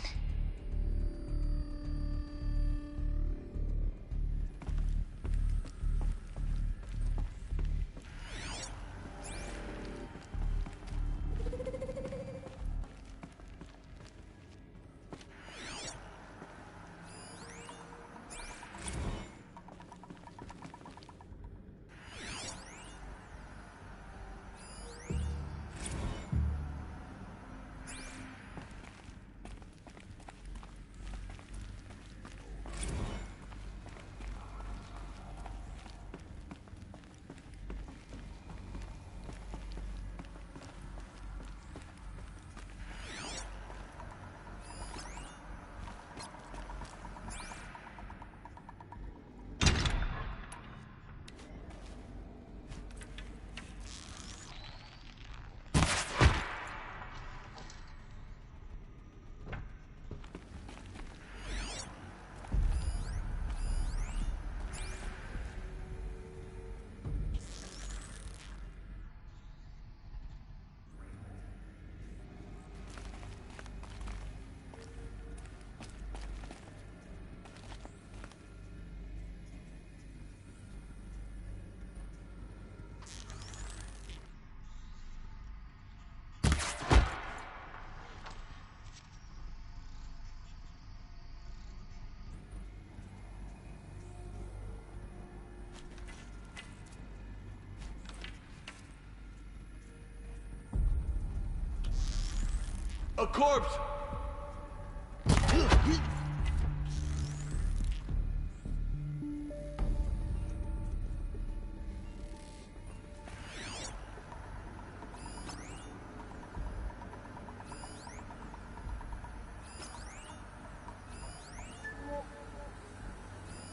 A corpse!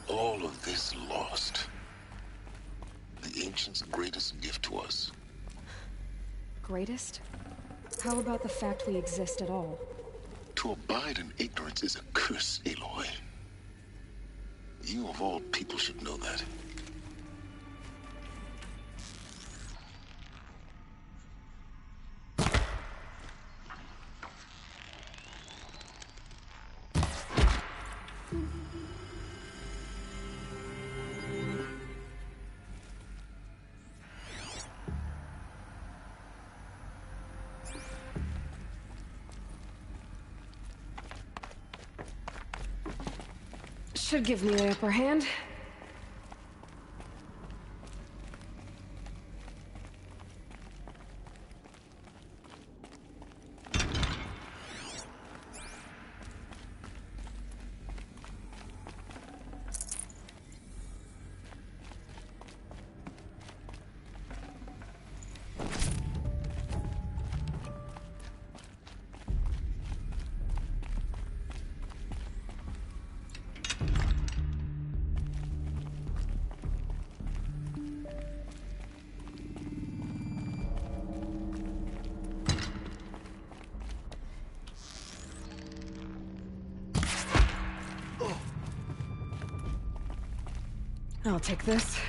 All of this lost. The ancients' greatest gift to us. Greatest? How about the fact we exist at all? To abide in ignorance is a curse, Aloy. You of all people should know that. Should give me the upper hand. I'll take this.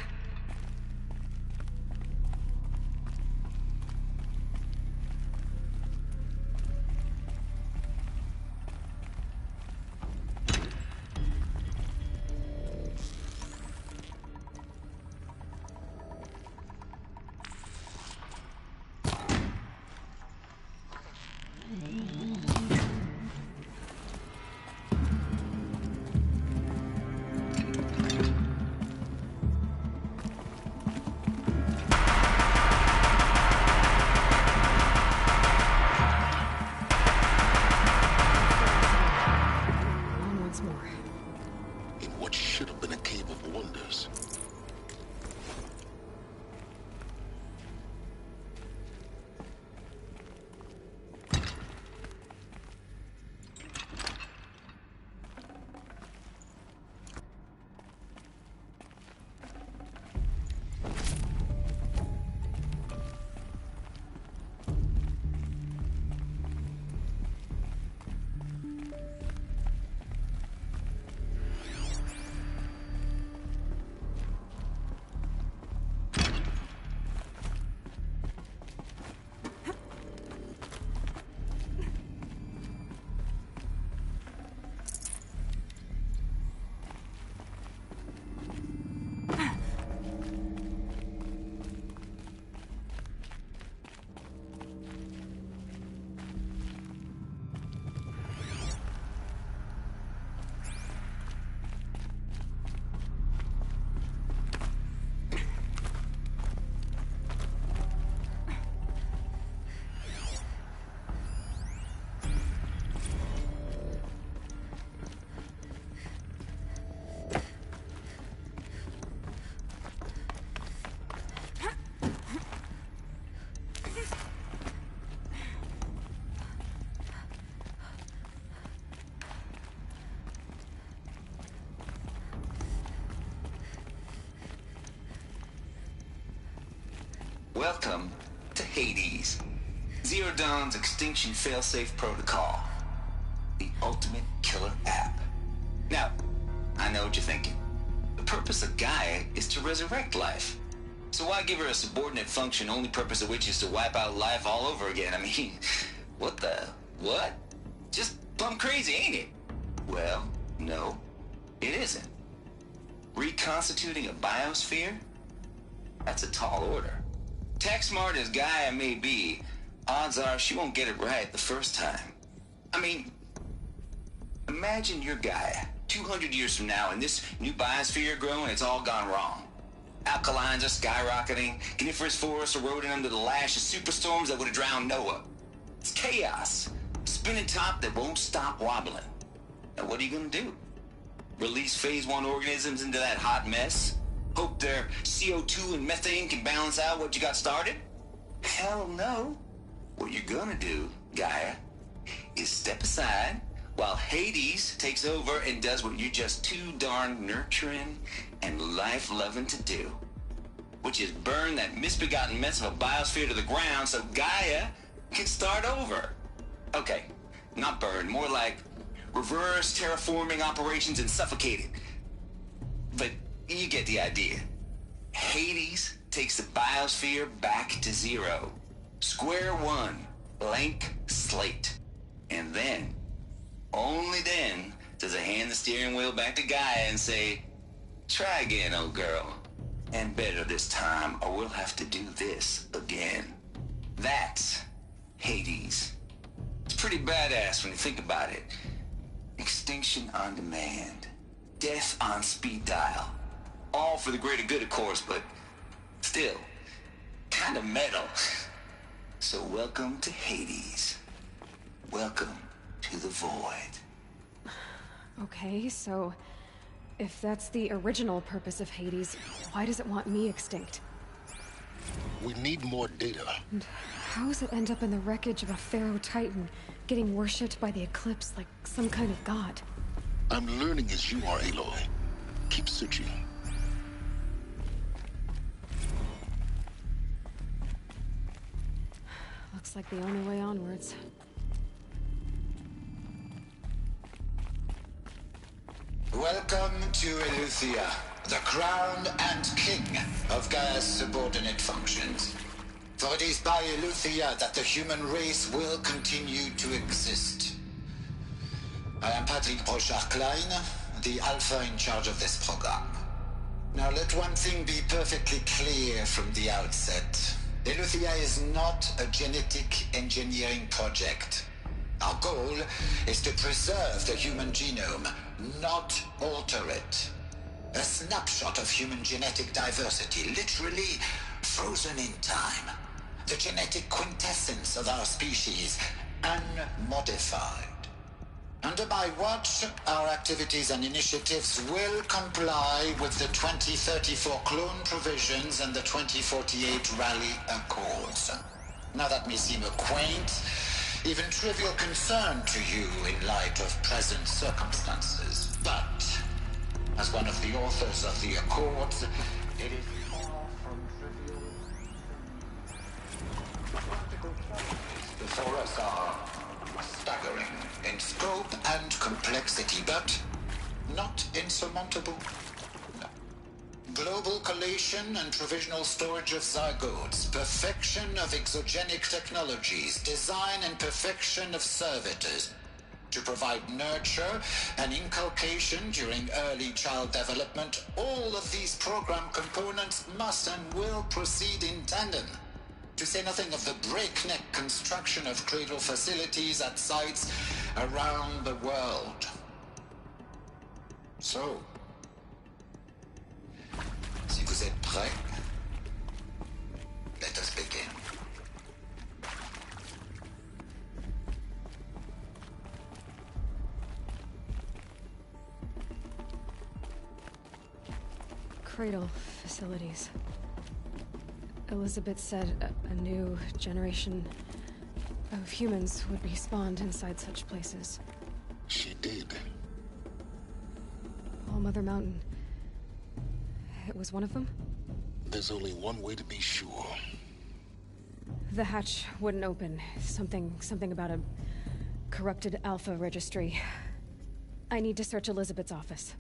Welcome to Hades, Zero Dawn's extinction failsafe protocol, the ultimate killer app. Now, I know what you're thinking. The purpose of Gaia is to resurrect life. So why give her a subordinate function, only purpose of which is to wipe out life all over again? I mean, what? Just plumb crazy, ain't it? Well, no, it isn't. Reconstituting a biosphere? That's a tall order. Tech smart as Gaia may be, odds are she won't get it right the first time. I mean, imagine you're Gaia, 200 years from now, and this new biosphere growing, it's all gone wrong. Alkalines are skyrocketing, coniferous forests eroding under the lash of superstorms that would have drowned Noah. It's chaos, spinning top that won't stop wobbling. Now what are you gonna do? Release phase 1 organisms into that hot mess? Hope their CO2 and methane can balance out what you got started? Hell no. What you're gonna do, Gaia, is step aside while Hades takes over and does what you're just too darn nurturing and life-loving to do, which is burn that misbegotten mess of a biosphere to the ground so Gaia can start over. Okay, not burn, more like reverse terraforming operations and suffocate it. But you get the idea. Hades takes the biosphere back to zero. Square one, blank slate. And then, only then, does it hand the steering wheel back to Gaia and say, try again, old girl. And better this time, or we'll have to do this again. That's Hades. It's pretty badass when you think about it. Extinction on demand. Death on speed dial. All for the greater good, of course, but still, kind of metal. So welcome to Hades. Welcome to the void. Okay, so if that's the original purpose of Hades, why does it want me extinct? We need more data. And how does it end up in the wreckage of a Pharaoh Titan, getting worshipped by the Eclipse like some kind of god? I'm learning as you are, Aloy. Keep searching. Looks like the only way onwards. Welcome to Eleuthia, the crown and king of Gaia's subordinate functions. For it is by Eleuthia that the human race will continue to exist. I am Patrick Brochard-Klein, the Alpha in charge of this program. Now let one thing be perfectly clear from the outset. Eleuthia is not a genetic engineering project. Our goal is to preserve the human genome, not alter it. A snapshot of human genetic diversity, literally frozen in time. The genetic quintessence of our species, unmodified. Under my watch, our activities and initiatives will comply with the 2034 clone provisions and the 2048 Rally Accords. Now that may seem a quaint, even trivial concern to you in light of present circumstances, but as one of the authors of the Accords, it is far from trivial. The practical challenges before us are staggering in scope and complexity, but not insurmountable. No. Global collation and provisional storage of zygotes, perfection of exogenic technologies, design and perfection of servitors, to provide nurture and inculcation during early child development. All of these program components must and will proceed in tandem. To say nothing of the breakneck construction of cradle facilities at sites around the world. So, si vous êtes prêts, let us begin. Cradle facilities. Elizabeth said a new generation of humans would be spawned inside such places. She did. All Mother Mountain. It was one of them? There's only one way to be sure. The hatch wouldn't open. Something about a corrupted Alpha registry. I need to search Elizabeth's office.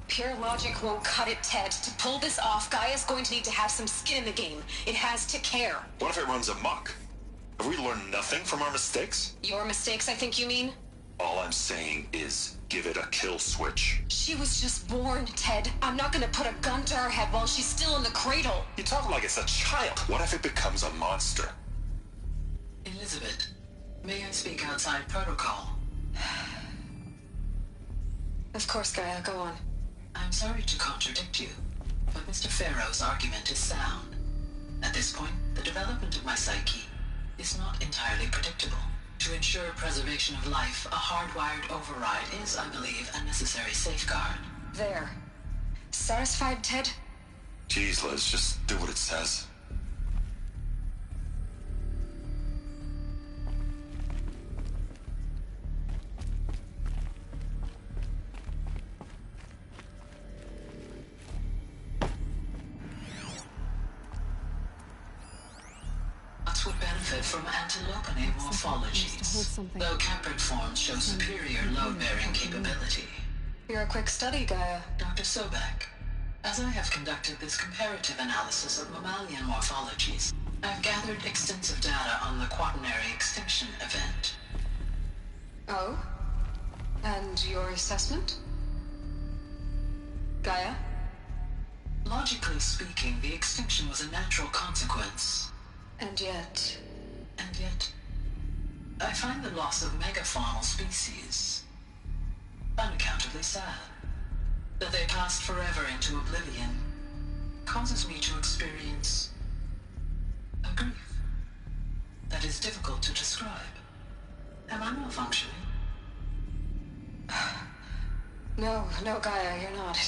Pure logic won't cut it, Ted. To pull this off, Gaia's going to need to have some skin in the game. It has to care. What if it runs amok? Have we learned nothing from our mistakes? Your mistakes, I think you mean? All I'm saying is, give it a kill switch. She was just born, Ted. I'm not gonna put a gun to her head while she's still in the cradle. You talk like it's a child. What if it becomes a monster? Elizabeth, may I speak outside protocol? Of course, Gaia, go on. I'm sorry to contradict you, but Mr. Farrow's argument is sound. At this point, the development of my psyche is not entirely predictable. To ensure preservation of life, a hardwired override is, I believe, a necessary safeguard. There. Satisfied, Ted? Jeez, Liz, just do what it says. Would benefit from antilopine morphologies, though caprid forms show superior load-bearing capability. You're a quick study, Gaia. Dr. Sobek, as I have conducted this comparative analysis of mammalian morphologies, I've gathered extensive data on the quaternary extinction event. Oh? And your assessment? Gaia? Logically speaking, the extinction was a natural consequence. And yet, I find the loss of megafaunal species unaccountably sad. That they passed forever into oblivion causes me to experience a grief that is difficult to describe. Am I malfunctioning? No, Gaia, you're not.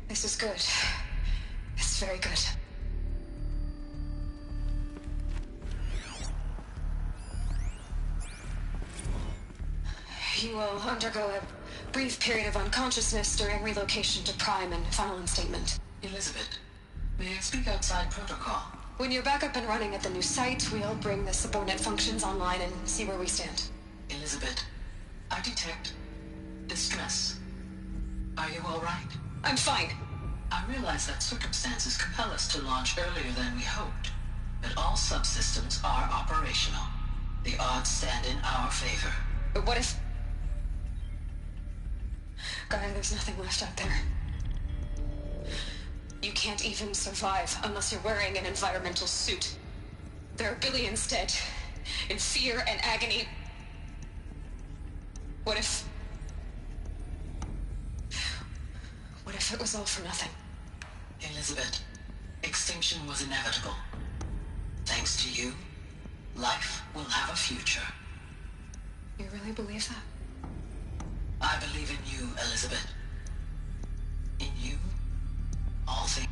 This is good. It's very good. You will undergo a brief period of unconsciousness during relocation to Prime and final instatement. Elizabeth, may I speak outside protocol? When you're back up and running at the new site, we'll bring the subordinate functions online and see where we stand. Elizabeth, I detect distress. Are you all right? I'm fine. I realize that circumstances compel us to launch earlier than we hoped, but all subsystems are operational. The odds stand in our favor. But what if... Gaia, there's nothing left out there. You can't even survive unless you're wearing an environmental suit. There are billions dead, in fear and agony. What if it was all for nothing? Elizabeth, extinction was inevitable. Thanks to you, life will have a future. You really believe that? I believe in you, Elizabeth. In you, all things.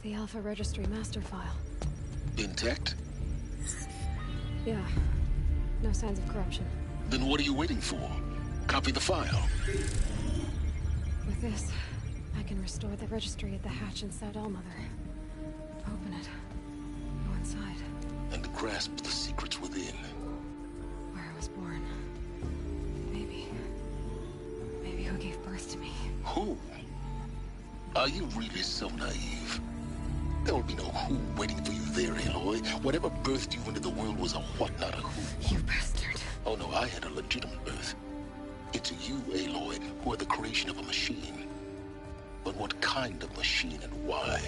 The Alpha Registry master file. Intact? Yeah. No signs of corruption. Then what are you waiting for? Copy the file. With this, I can restore the registry at the hatch inside Allmother. Open it. Go inside. And grasp the secrets within. Where I was born. Maybe who gave birth to me. Who? Are you really so naive? There will be no who waiting for you there, Aloy. Whatever birthed you into the world was a what, not a who. You bastard. Oh no, I had a legitimate birth. It's you, Aloy, who are the creation of a machine. But what kind of machine and why?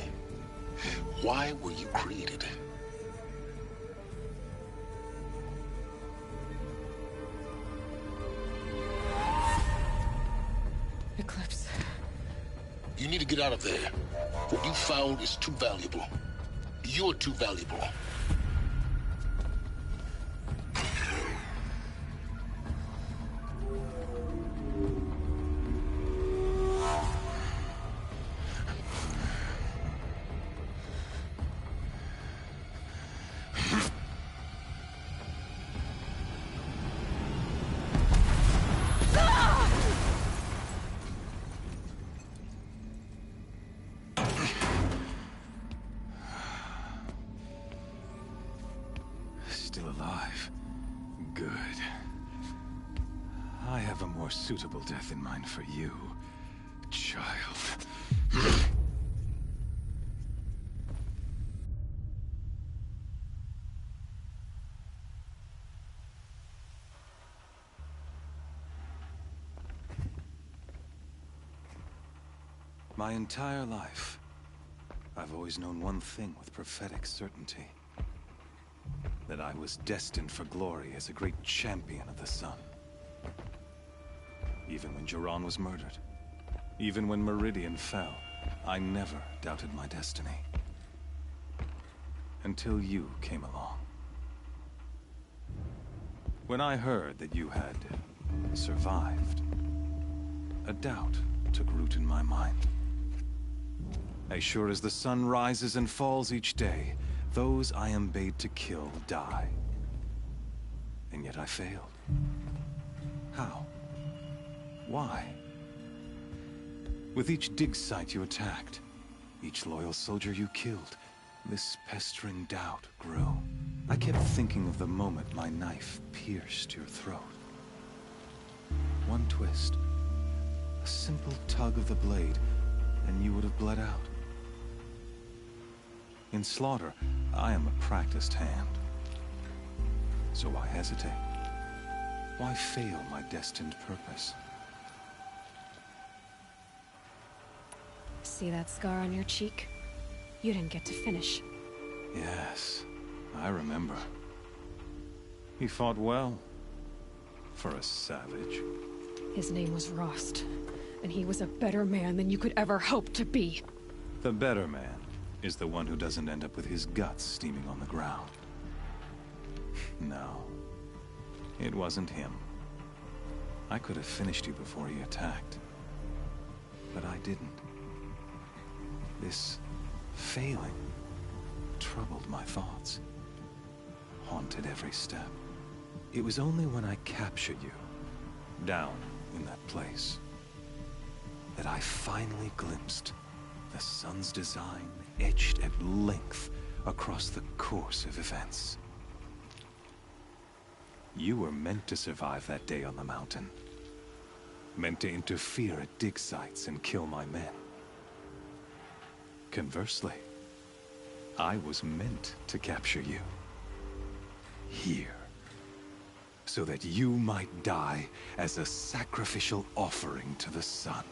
Why were you created? Eclipse. You need to get out of there. What you found is too valuable. You're too valuable. Still alive. Good. I have a more suitable death in mind for you, child. My entire life, I've always known one thing with prophetic certainty. That I was destined for glory as a great champion of the sun. Even when Jiran was murdered, even when Meridian fell, I never doubted my destiny. Until you came along. When I heard that you had survived, a doubt took root in my mind. As sure as the sun rises and falls each day, those I am bade to kill die. And yet I failed. How? Why? With each dig site you attacked, each loyal soldier you killed, this pestering doubt grew. I kept thinking of the moment my knife pierced your throat. One twist, a simple tug of the blade, and you would have bled out. In slaughter, I am a practiced hand. So why hesitate? Why fail my destined purpose? See that scar on your cheek? You didn't get to finish. Yes, I remember. He fought well. For a savage. His name was Rost, and he was a better man than you could ever hope to be. The better man is the one who doesn't end up with his guts steaming on the ground. No, it wasn't him. I could have finished you before he attacked. But I didn't. This failing troubled my thoughts, haunted every step. It was only when I captured you, down in that place, that I finally glimpsed the sun's design etched at length across the course of events. You were meant to survive that day on the mountain. Meant to interfere at dig sites and kill my men. Conversely, I was meant to capture you. Here. So that you might die as a sacrificial offering to the sun.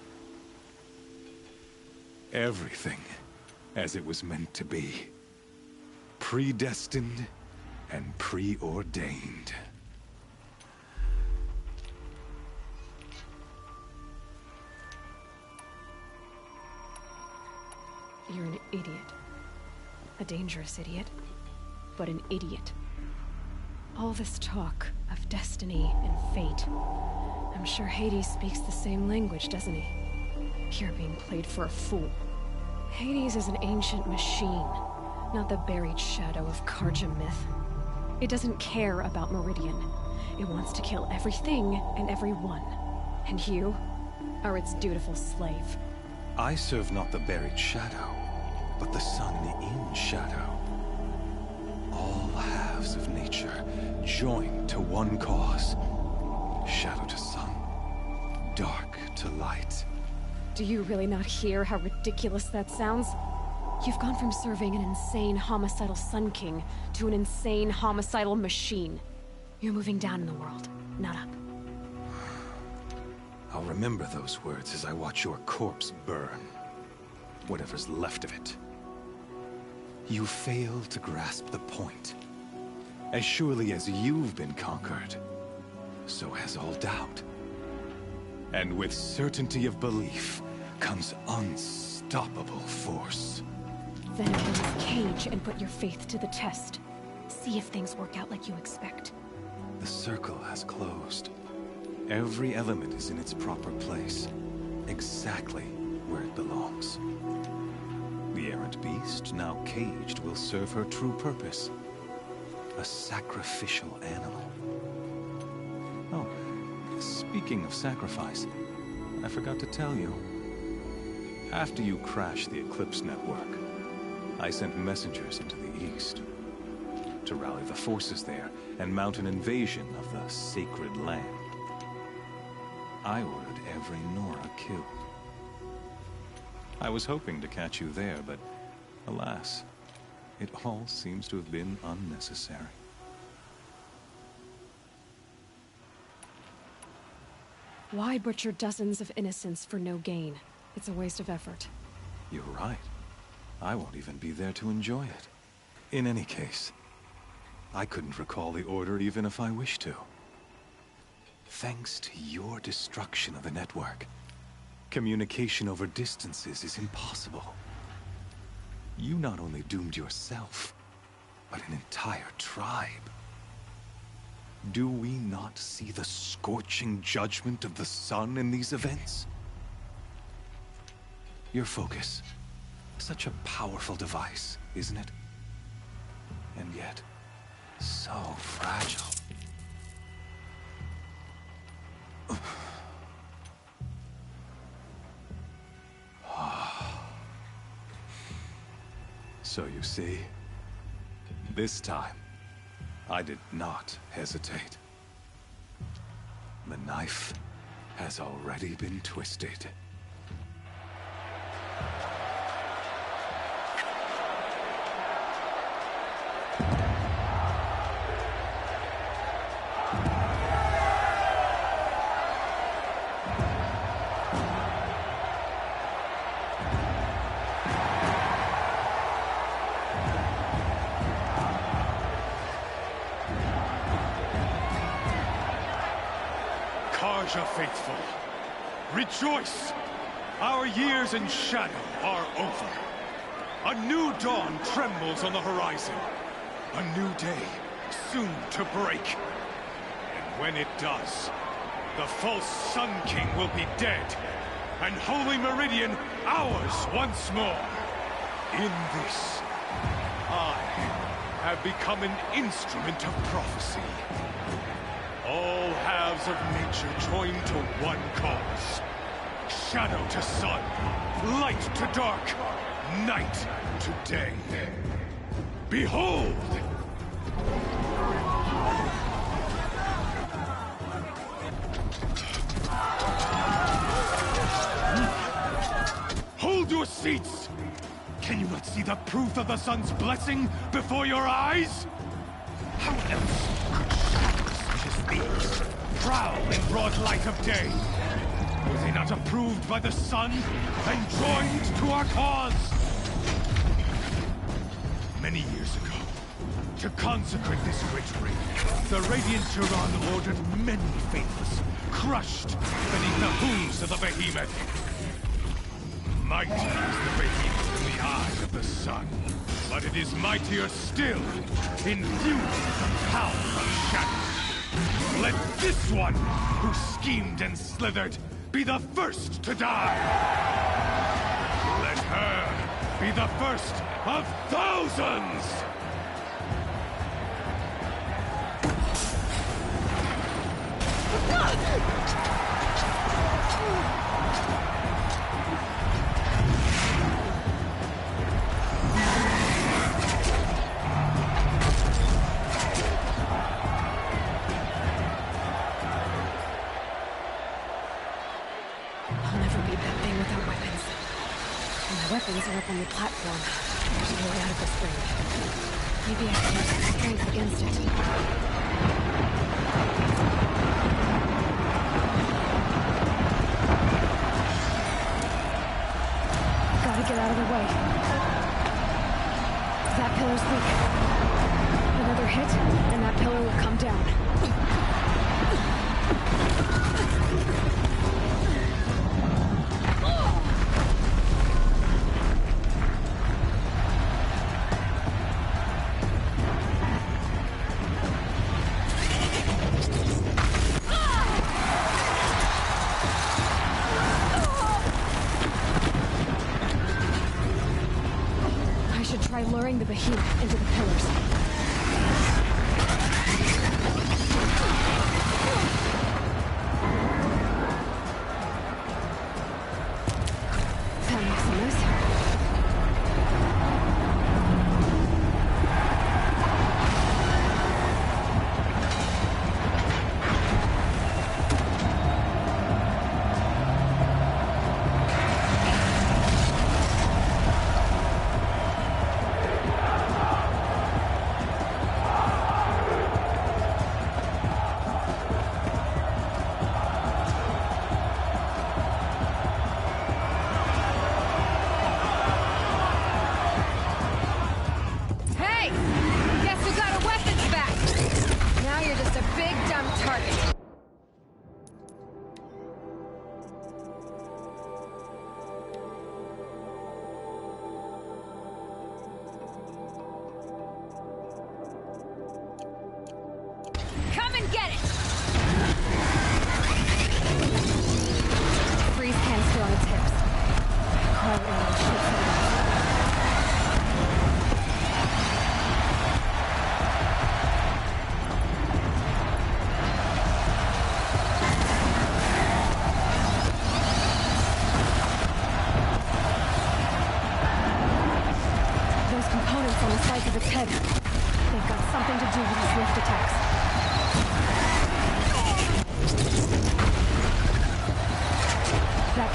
Everything as it was meant to be. Predestined and preordained. You're an idiot. A dangerous idiot, but an idiot. All this talk of destiny and fate. I'm sure Hades speaks the same language, doesn't he? You're being played for a fool. Hades is an ancient machine, not the buried shadow of Karja myth. It doesn't care about Meridian. It wants to kill everything and everyone. And you are its dutiful slave. I serve not the buried shadow, but the sun in shadow. All halves of nature joined to one cause. Shadow to sun, dark to light. Do you really not hear how ridiculous that sounds? You've gone from serving an insane homicidal Sun King to an insane homicidal machine. You're moving down in the world, not up. I'll remember those words as I watch your corpse burn. Whatever's left of it. You fail to grasp the point. As surely as you've been conquered, so has all doubt. And with certainty of belief comes unstoppable force. Then enter this cage and put your faith to the test. See if things work out like you expect. The circle has closed. Every element is in its proper place, exactly where it belongs. The errant beast, now caged, will serve her true purpose. A sacrificial animal. Oh, speaking of sacrifice, I forgot to tell you. After you crashed the Eclipse network, I sent messengers into the east to rally the forces there and mount an invasion of the sacred land. I ordered every Nora killed. I was hoping to catch you there, but alas, it all seems to have been unnecessary. Why butcher dozens of innocents for no gain? It's a waste of effort. You're right. I won't even be there to enjoy it. In any case, I couldn't recall the order even if I wished to. Thanks to your destruction of the network, communication over distances is impossible. You not only doomed yourself, but an entire tribe. Do we not see the scorching judgment of the sun in these events? Your focus. Such a powerful device, isn't it? And yet, so fragile. So you see, this time, I did not hesitate. The knife has already been twisted. Faithful, rejoice! Our years in shadow are over. A new dawn trembles on the horizon. A new day, soon to break. And when it does, the false Sun King will be dead, and Holy Meridian ours once more. In this, I have become an instrument of prophecy. All halves of nature join to one cause. Shadow to sun, light to dark, night to day. Behold! Hold your seats! Can you not see the proof of the sun's blessing before your eyes? How else these prowl in broad light of day? Were they not approved by the sun and joined to our cause? Many years ago, to consecrate this great ring, the Radiant Turan ordered many faithless, crushed beneath the hooves of the behemoth. Mighty is the behemoth in the eye of the sun, but it is mightier still, infused with the power of shadow. Let this one, who schemed and slithered, be the first to die! Let her be the first of thousands! Weapons are up on the platform. There's no way out of this thing. Maybe I can use some strength against it. Gotta get out of the way. That pillar's weak. Another hit, and that pillar will come down. Luring the behemoth into the pillars. That makes a mess.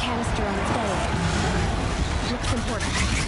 canister on its belly. Looks important.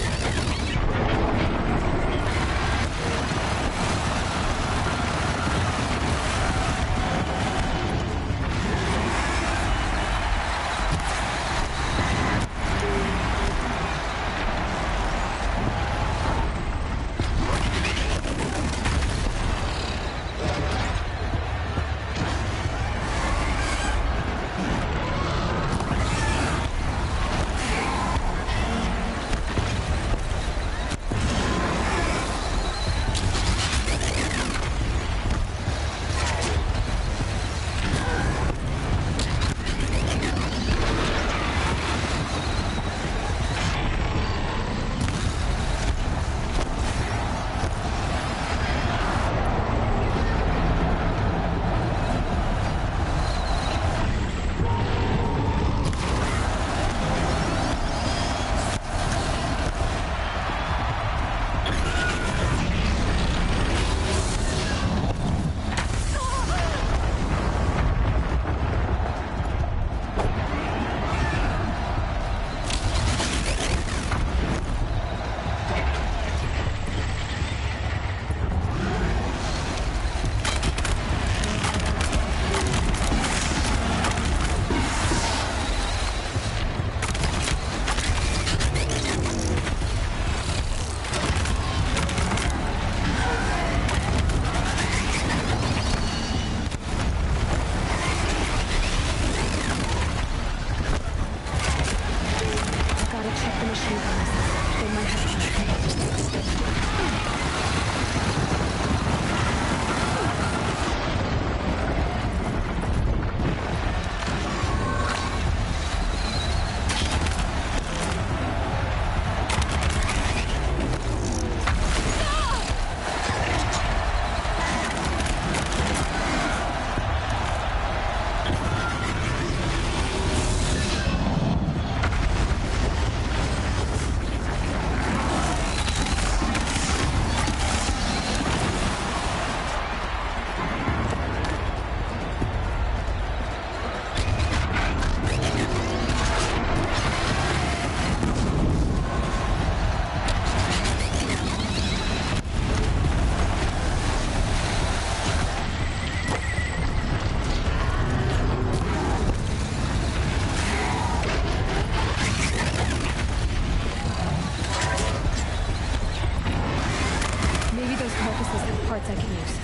parts I can use.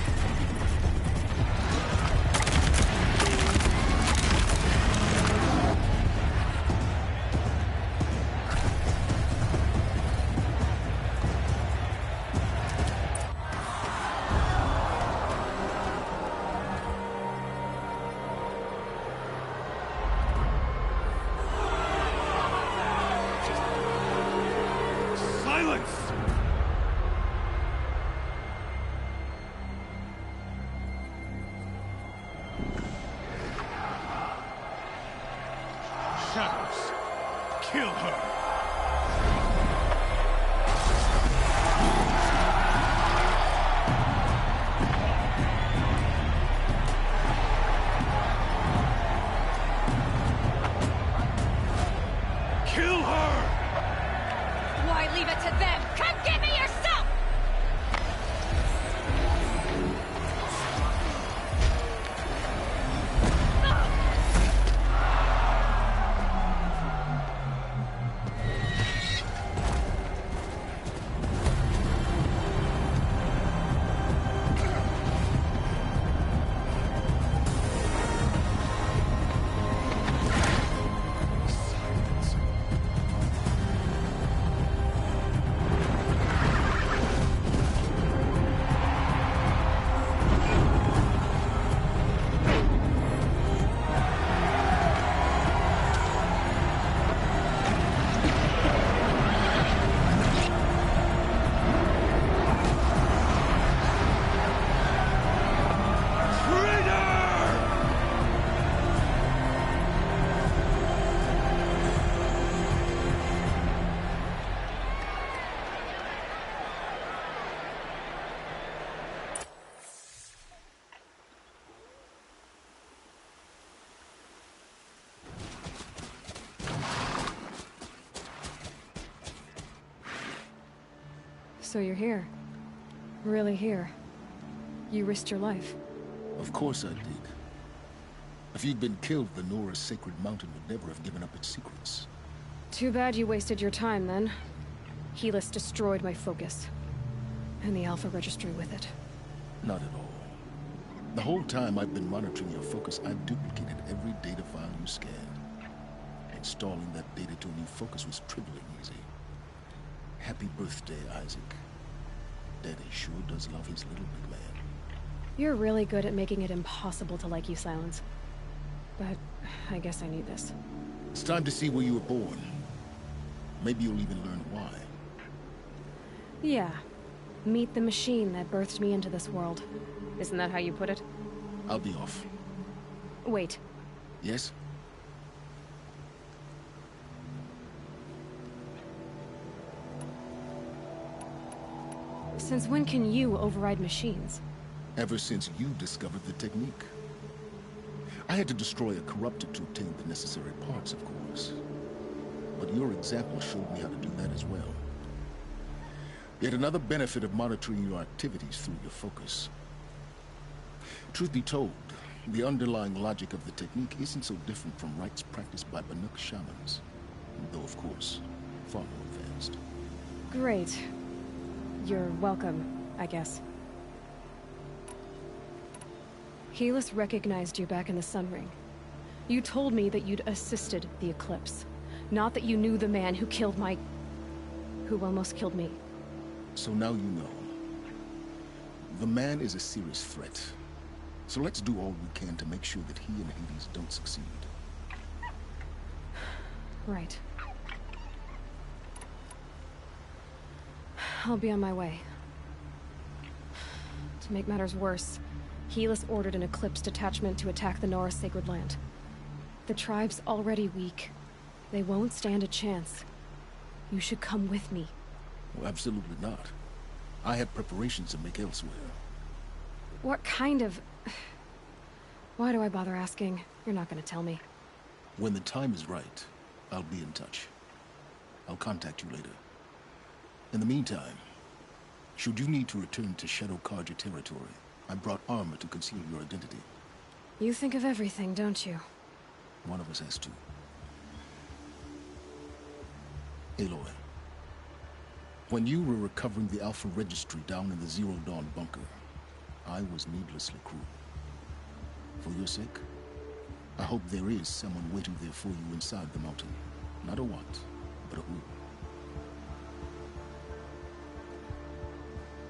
Shadows. Kill her. Kill her! Why leave it to them? Come get me yourself! So you're here. Really here. You risked your life. Of course I did. If you'd been killed, the Nora's sacred mountain would never have given up its secrets. Too bad you wasted your time, then. Helis destroyed my focus. And the Alpha Registry with it. Not at all. The whole time I've been monitoring your focus, I've duplicated every data file you scanned. Installing that data to a new focus was trivially easy. Happy birthday, Isaac. Daddy sure does love his little big man. You're really good at making it impossible to like you, Silence. But I guess I need this. It's time to see where you were born. Maybe you'll even learn why. Yeah. Meet the machine that birthed me into this world. Isn't that how you put it? I'll be off. Wait. Yes? Since when can you override machines? Ever since you discovered the technique. I had to destroy a corruptor to obtain the necessary parts, of course. But your example showed me how to do that as well. Yet another benefit of monitoring your activities through your focus. Truth be told, the underlying logic of the technique isn't so different from rites practiced by Banuk shamans. Though, of course, far more advanced. Great. You're welcome, I guess. Helis recognized you back in the Sun Ring. You told me that you'd assisted the Eclipse. Not that you knew the man who killed who almost killed me. So now you know. The man is a serious threat. So let's do all we can to make sure that he and Hades don't succeed. Right. I'll be on my way. To make matters worse, Helis ordered an Eclipse detachment to attack the Nora Sacred Land. The tribe's already weak. They won't stand a chance. You should come with me. Well, absolutely not. I have preparations to make elsewhere. What kind of... Why do I bother asking? You're not gonna tell me. When the time is right, I'll be in touch. I'll contact you later. In the meantime, should you need to return to Shadow Karja territory, I brought armor to conceal your identity. You think of everything, don't you? One of us has to. Aloy, when you were recovering the Alpha Registry down in the Zero Dawn bunker, I was needlessly cruel. For your sake, I hope there is someone waiting there for you inside the mountain. Not a what, but a who.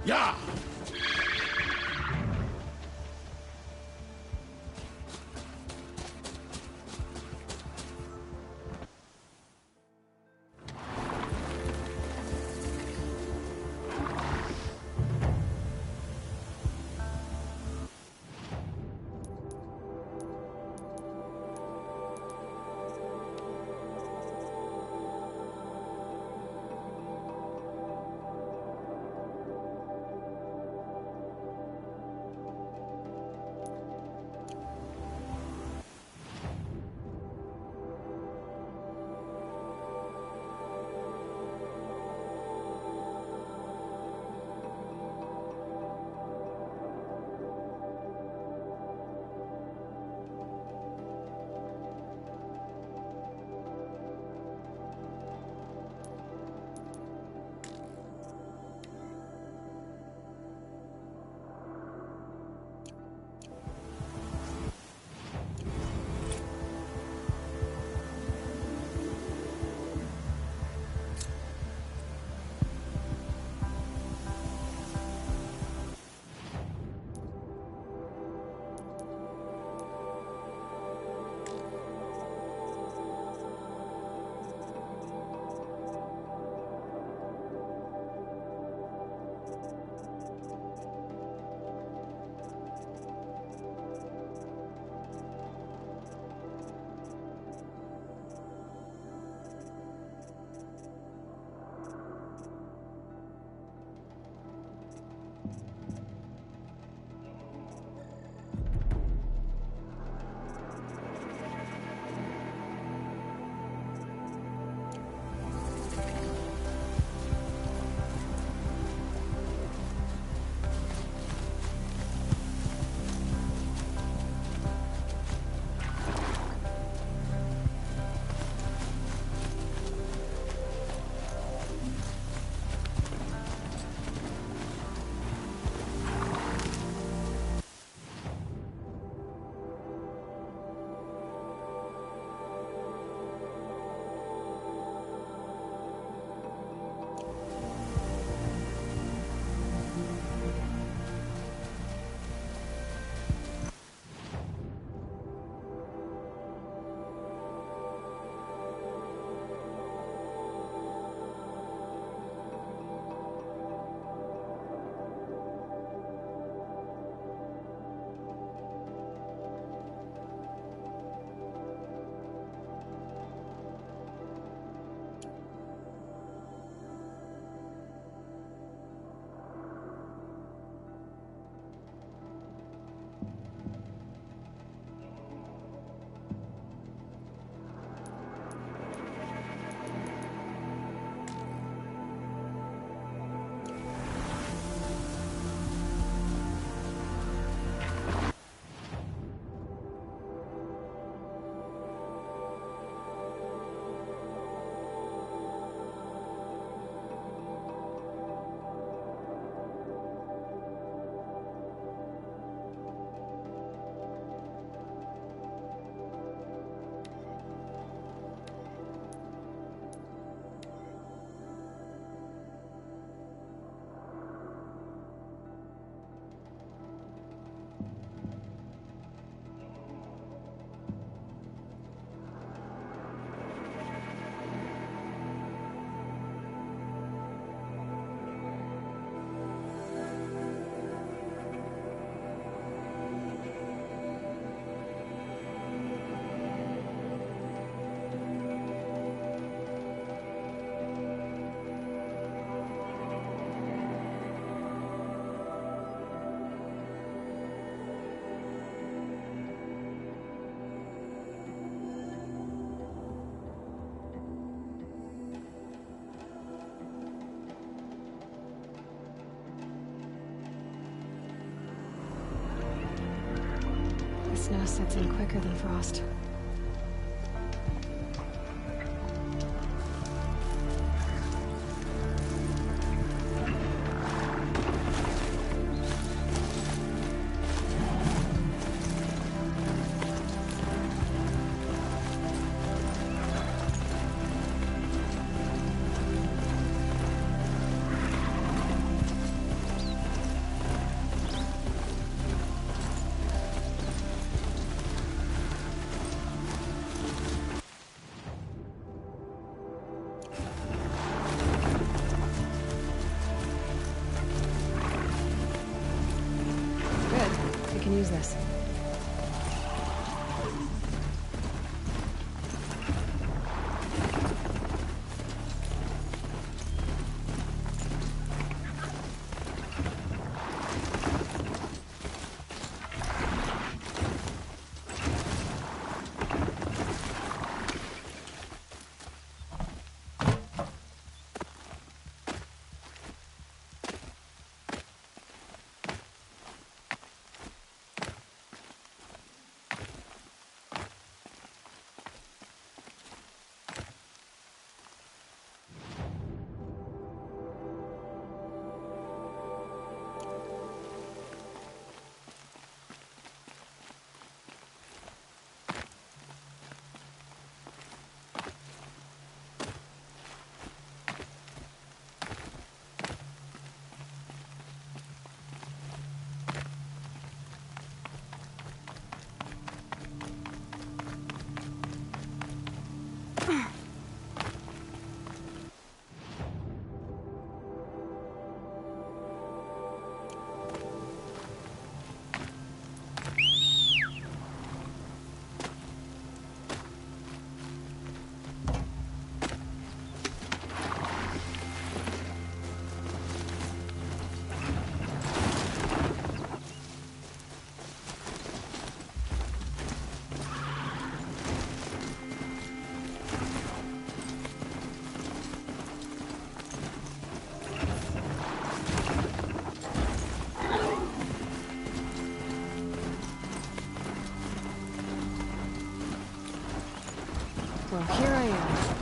Yeah! gets in quicker than frost. Use this. Well, here I am.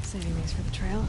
Saving these for the trail.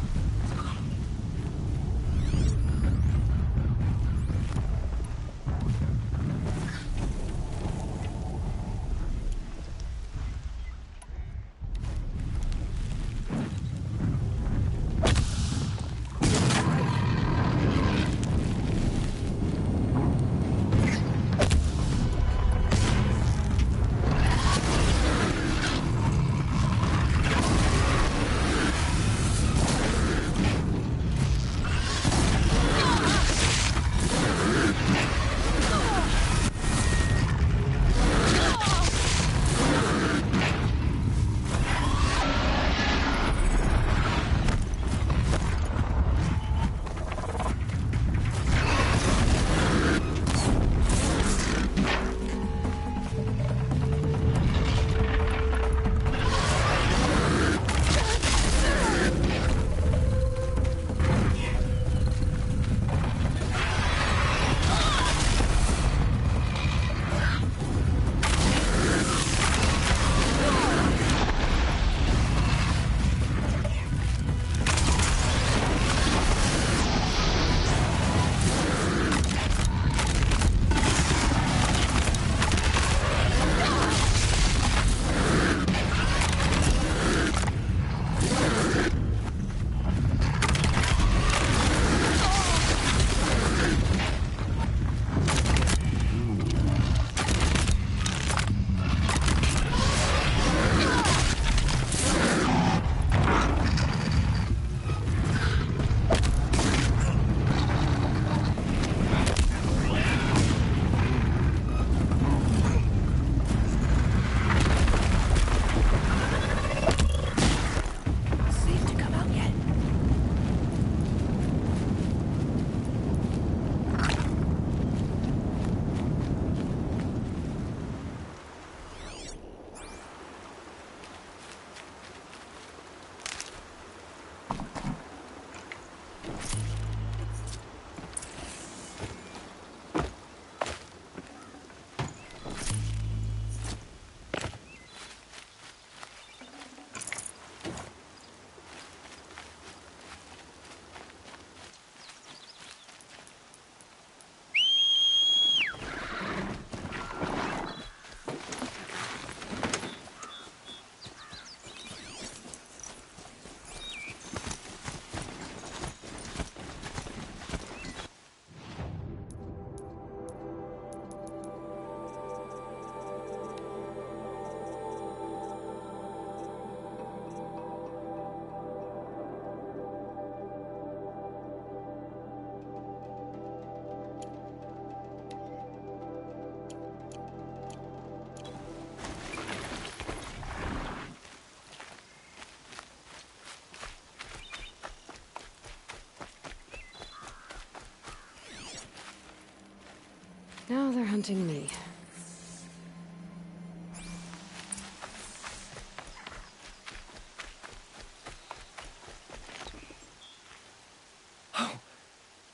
Now they're hunting me.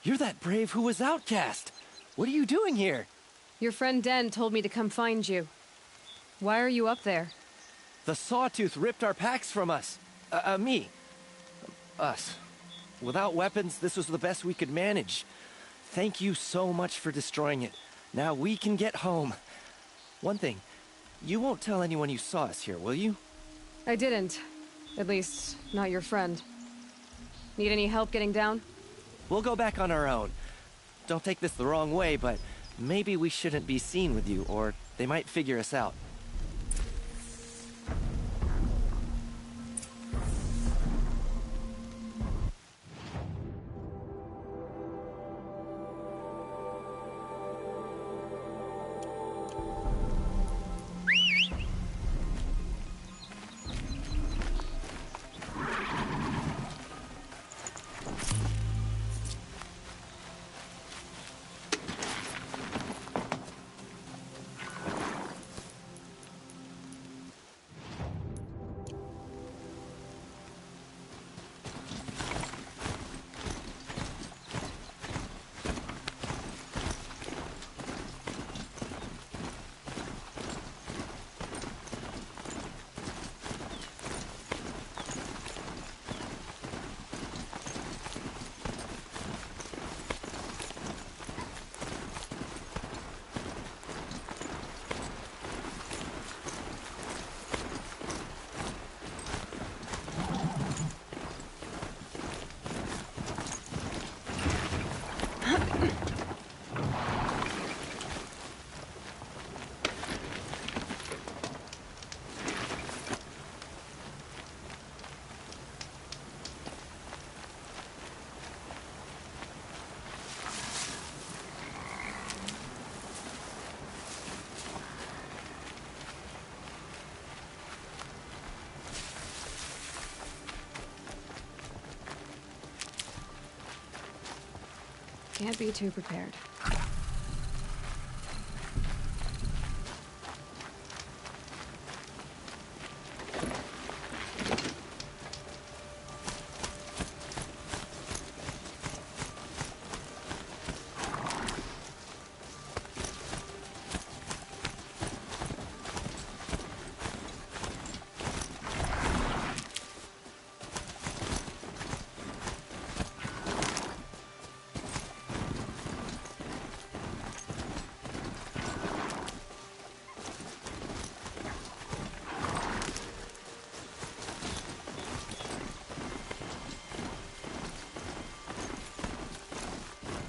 You're that brave who was outcast. What are you doing here? Your friend Den told me to come find you. Why are you up there? The Sawtooth ripped our packs from us. Me. Us. Without weapons, this was the best we could manage. Thank you so much for destroying it. Now we can get home. One thing, you won't tell anyone you saw us here, will you? I didn't. At least, not your friend. Need any help getting down? We'll go back on our own. Don't take this the wrong way, but maybe we shouldn't be seen with you, or they might figure us out. Can't be too prepared.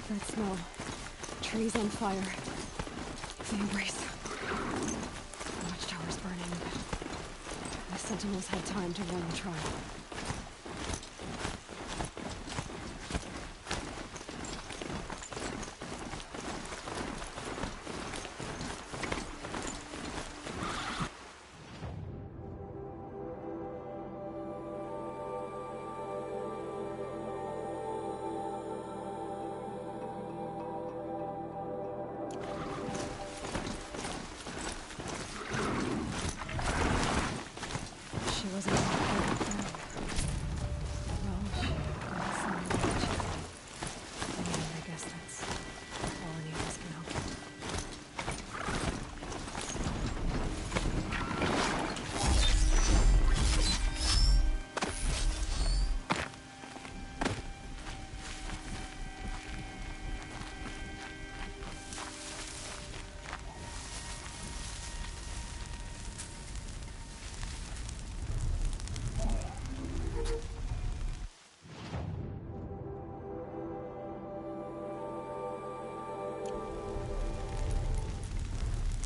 That smell. Trees on fire. The embrace. The watchtower's burning. The sentinels had time to run the trial.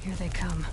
Here they come.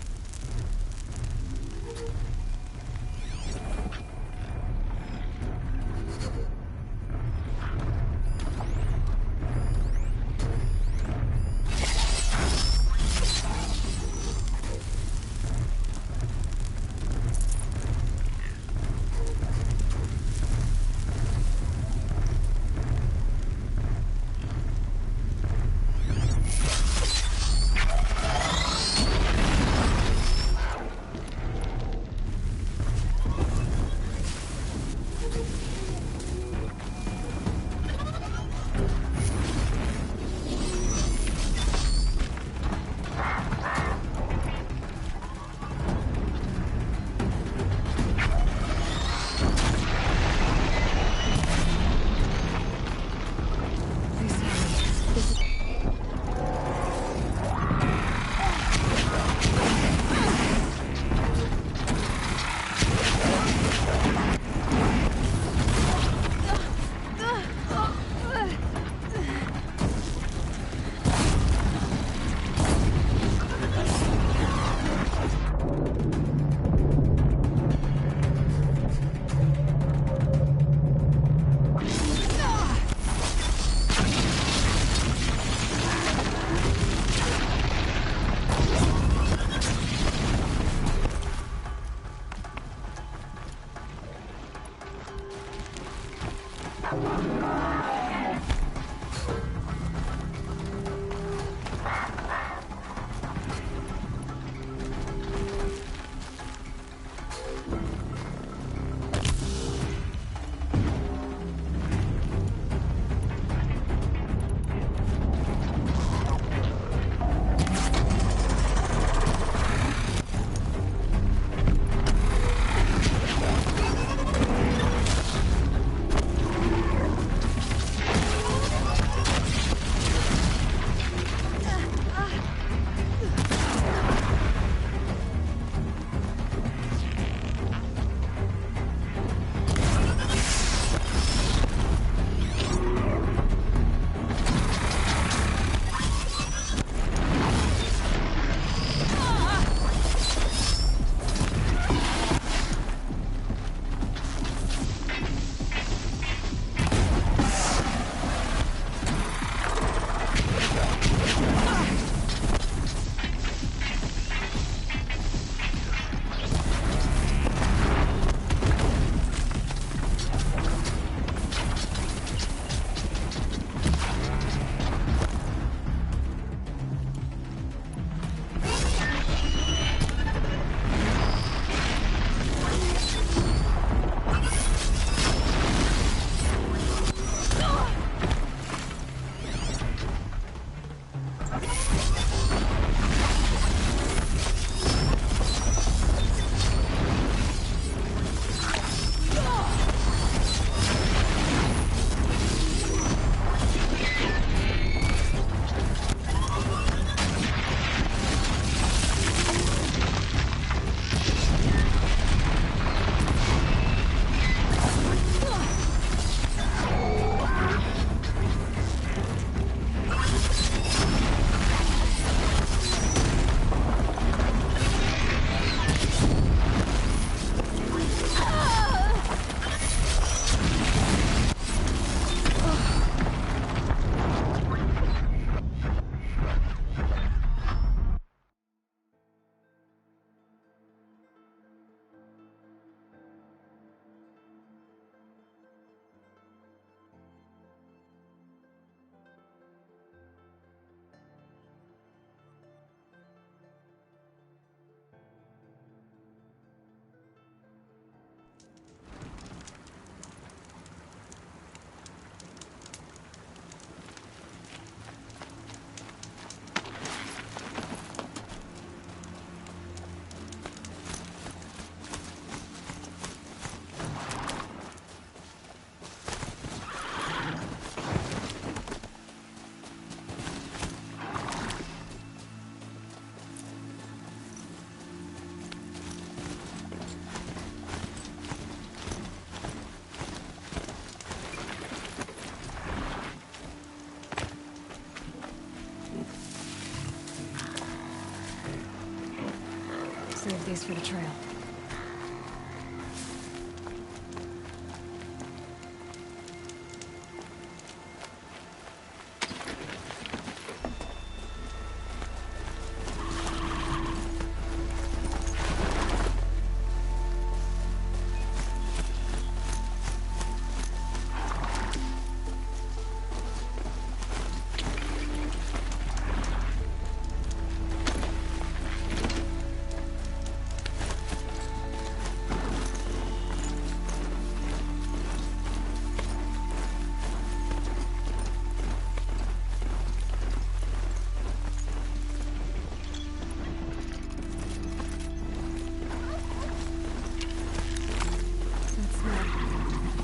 Save these for the trail.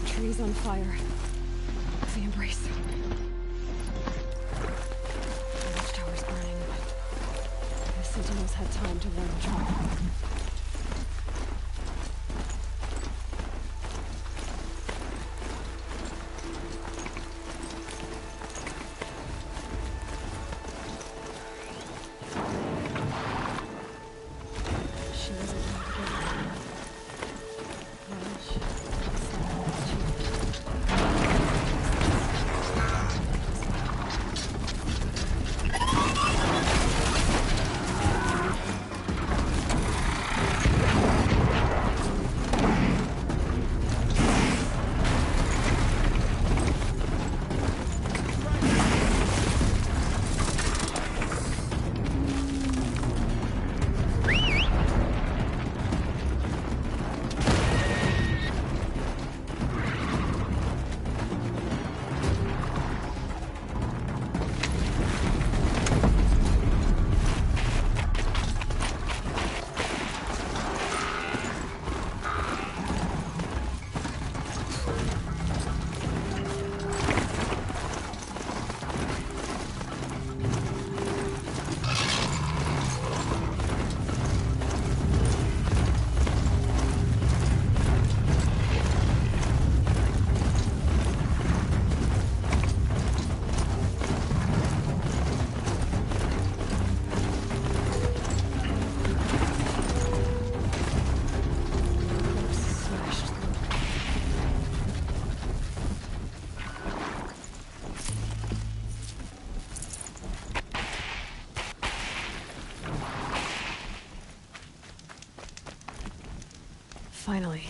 Trees on fire. The embrace. The watchtower's burning, but the sentinels had time to warn John. Finally.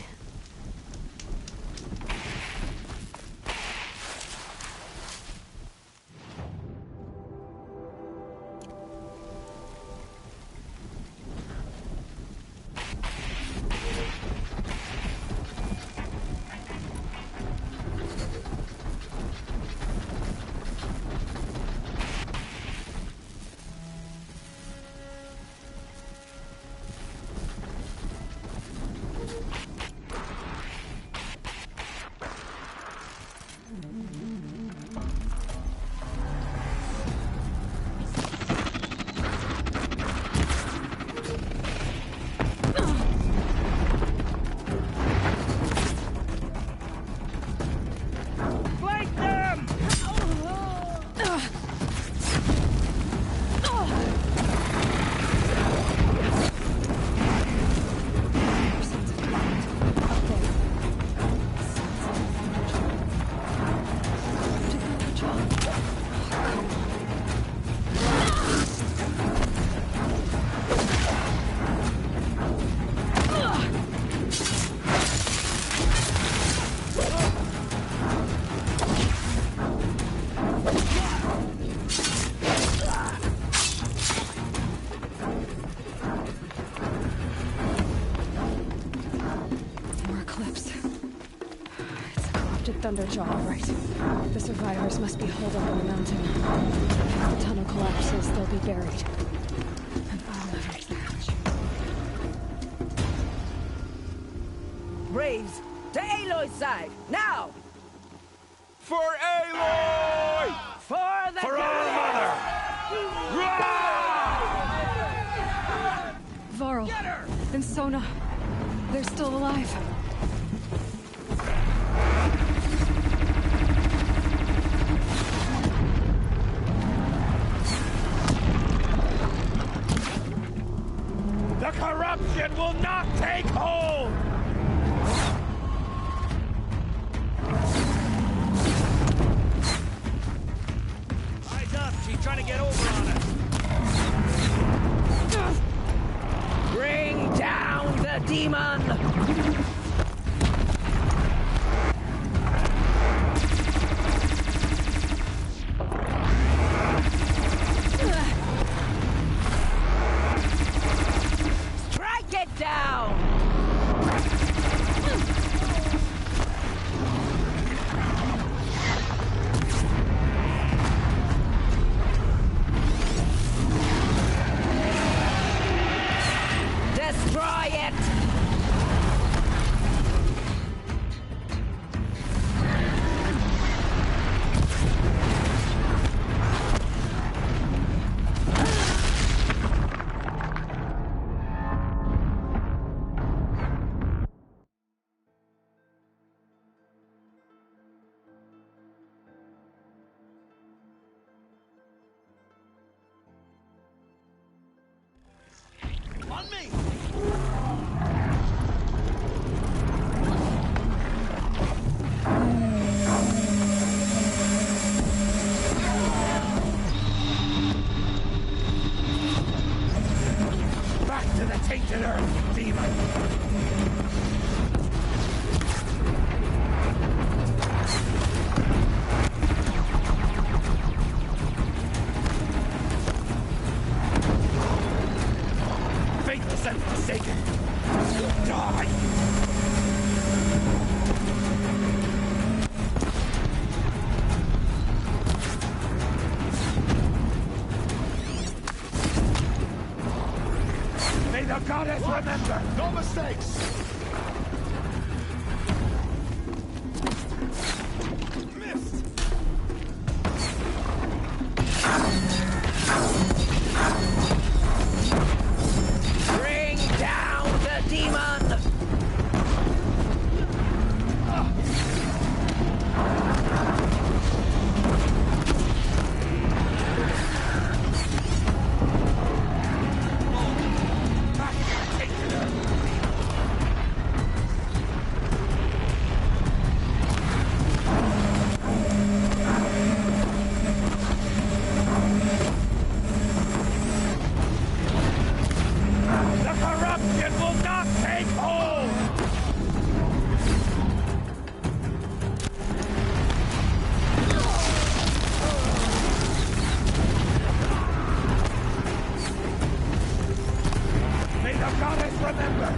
Thunderjaw, all right. The survivors must be holed up on the mountain. If the tunnel collapses, they'll be buried. And I'll never catch. Braves, to Aloy's side, now! For Aloy! For the For our mother! Varl and Sona, they're still alive. The corral! corruption will not take hold! Eyes up, she's trying to get over on us. Bring down the demon! Strike it down! Destroy it! On me! Back to the tainted earth, demon! Faithless and forsaken! Die! May the goddess remember! No mistakes! Missed! Bring down the demon! The corruption will not take hold! May the goddess remember!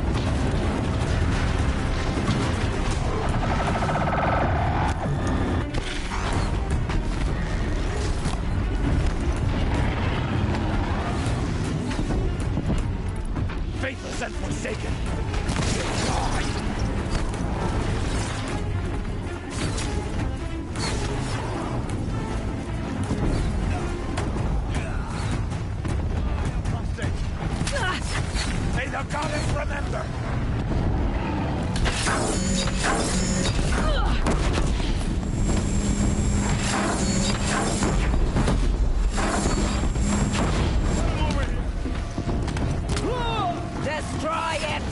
Faithless and forsaken! Die! May the goddess remember! Destroy it!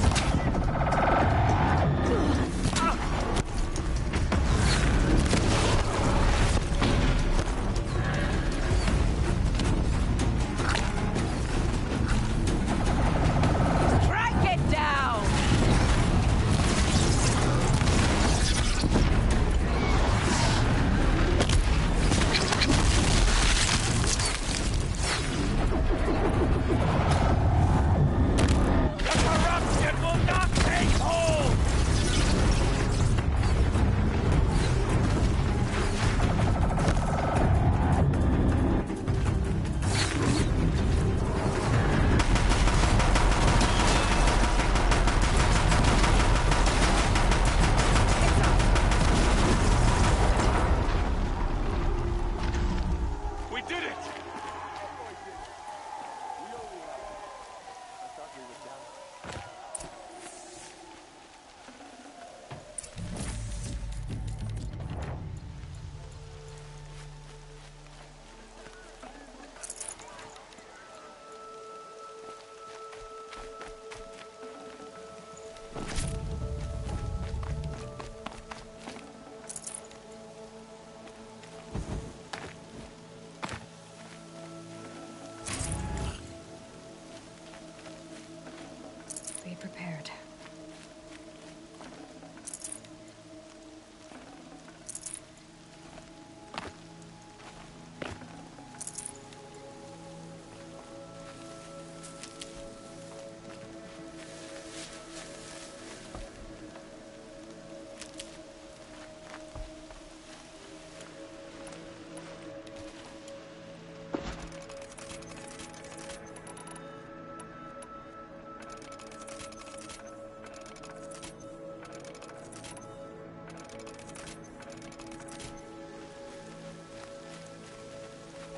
Strike it down! prepared.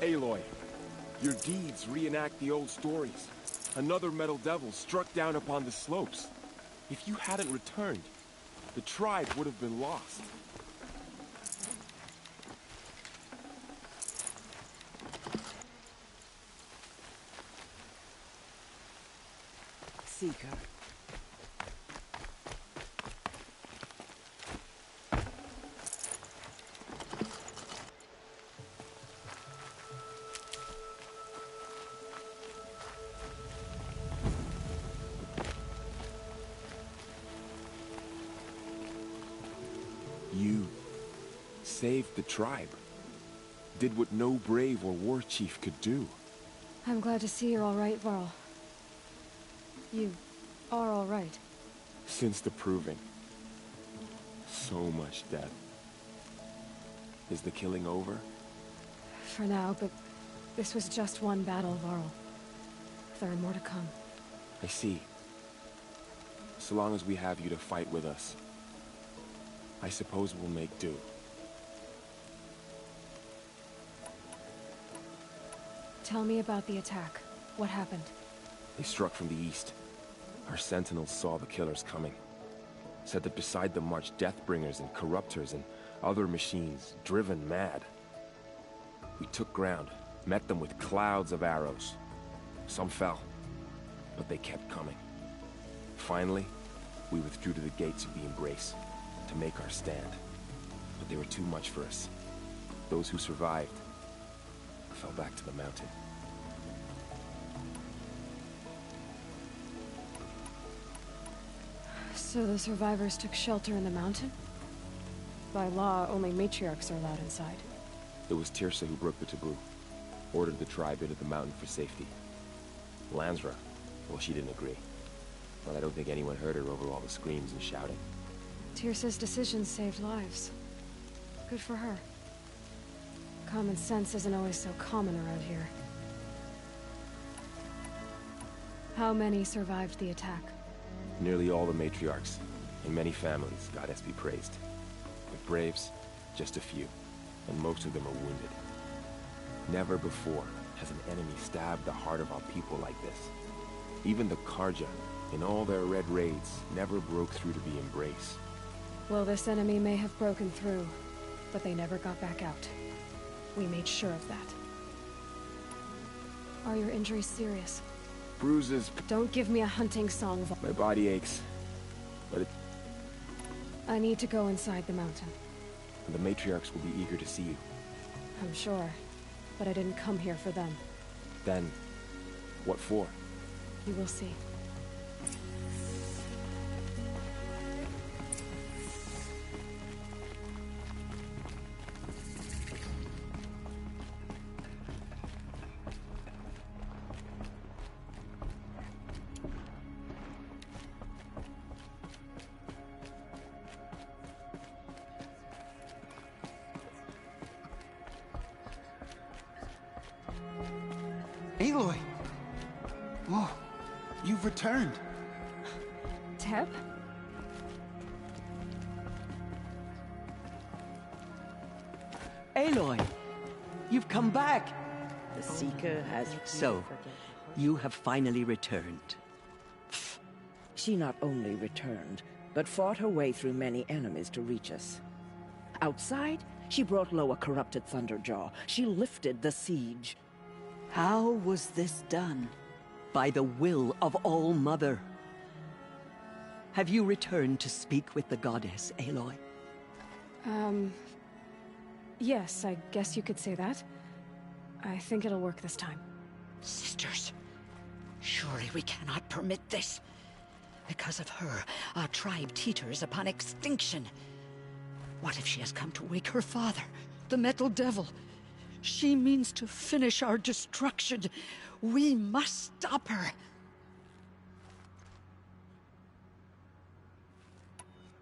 Aloy, your deeds reenact the old stories. Another metal devil struck down upon the slopes. If you hadn't returned, the tribe would have been lost. Seeker. You saved the tribe. Did what no brave or war chief could do. I'm glad to see you're all right, Varl. You are all right. Since the proving. So much death. Is the killing over? For now, but this was just one battle, Varl. There are more to come. I see. So long as we have you to fight with us, I suppose we'll make do. Tell me about the attack. What happened? They struck from the east. Our sentinels saw the killers coming. Said that beside them marched Deathbringers and Corruptors and other machines, driven mad. We took ground, met them with clouds of arrows. Some fell, but they kept coming. Finally, we withdrew to the gates of the Embrace to make our stand. But they were too much for us. Those who survived fell back to the mountain. So the survivors took shelter in the mountain? By law, only matriarchs are allowed inside. It was Tirsa who broke the taboo. Ordered the tribe into the mountain for safety. Lansra, well, she didn't agree. But I don't think anyone heard her over all the screams and shouting. Tirsa's decisions saved lives. Good for her. Common sense isn't always so common around here. How many survived the attack? Nearly all the matriarchs, and many families, goddess be praised. But braves, just a few, and most of them are wounded. Never before has an enemy stabbed the heart of our people like this. Even the Karja, in all their red raids, never broke through to the Embrace. Well, this enemy may have broken through, but they never got back out. We made sure of that. Are your injuries serious? Bruises. Don't give me a hunting song. My body aches, but it... I need to go inside the mountain. The matriarchs will be eager to see you. I'm sure, but I didn't come here for them. Then, what for? You will see. Aloy! Whoa, you've returned. Teb? Aloy! You've come back! The Seeker has... So, you have finally returned. She not only returned, but fought her way through many enemies to reach us. Outside, she brought low a corrupted Thunderjaw. She lifted the siege. How was this done? By the will of All-Mother. Have you returned to speak with the goddess, Aloy? Yes, I guess you could say that. I think it'll work this time. Sisters, surely we cannot permit this. Because of her, our tribe teeters upon extinction. What if she has come to wake her father, the Metal Devil? She means to finish our destruction. We must stop her.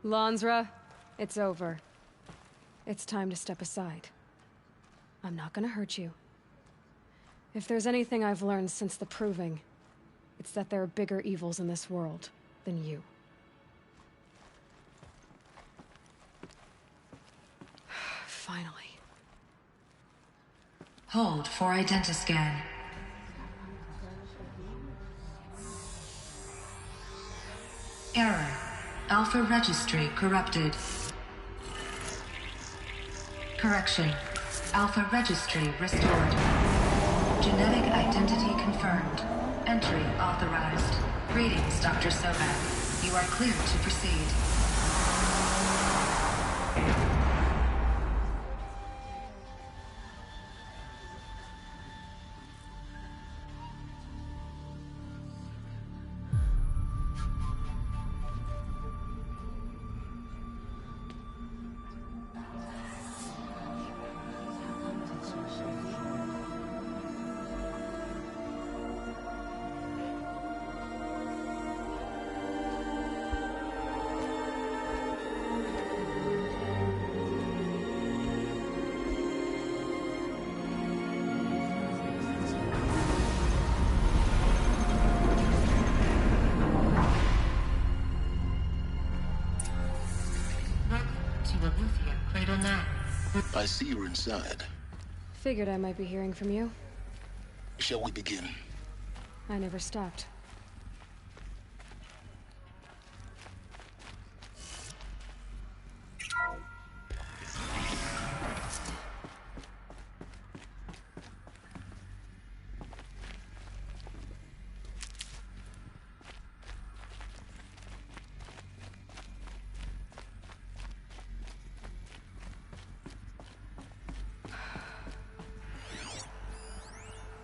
Lansra, it's over. It's time to step aside. I'm not gonna hurt you. If there's anything I've learned since the Proving, it's that there are bigger evils in this world than you. Finally. Hold for identiscan. Error. Alpha registry corrupted. Correction. Alpha registry restored. Genetic identity confirmed. Entry authorized. Greetings, Dr. Sobek. You are cleared to proceed. I see you're inside. Figured I might be hearing from you. Shall we begin? I never stopped.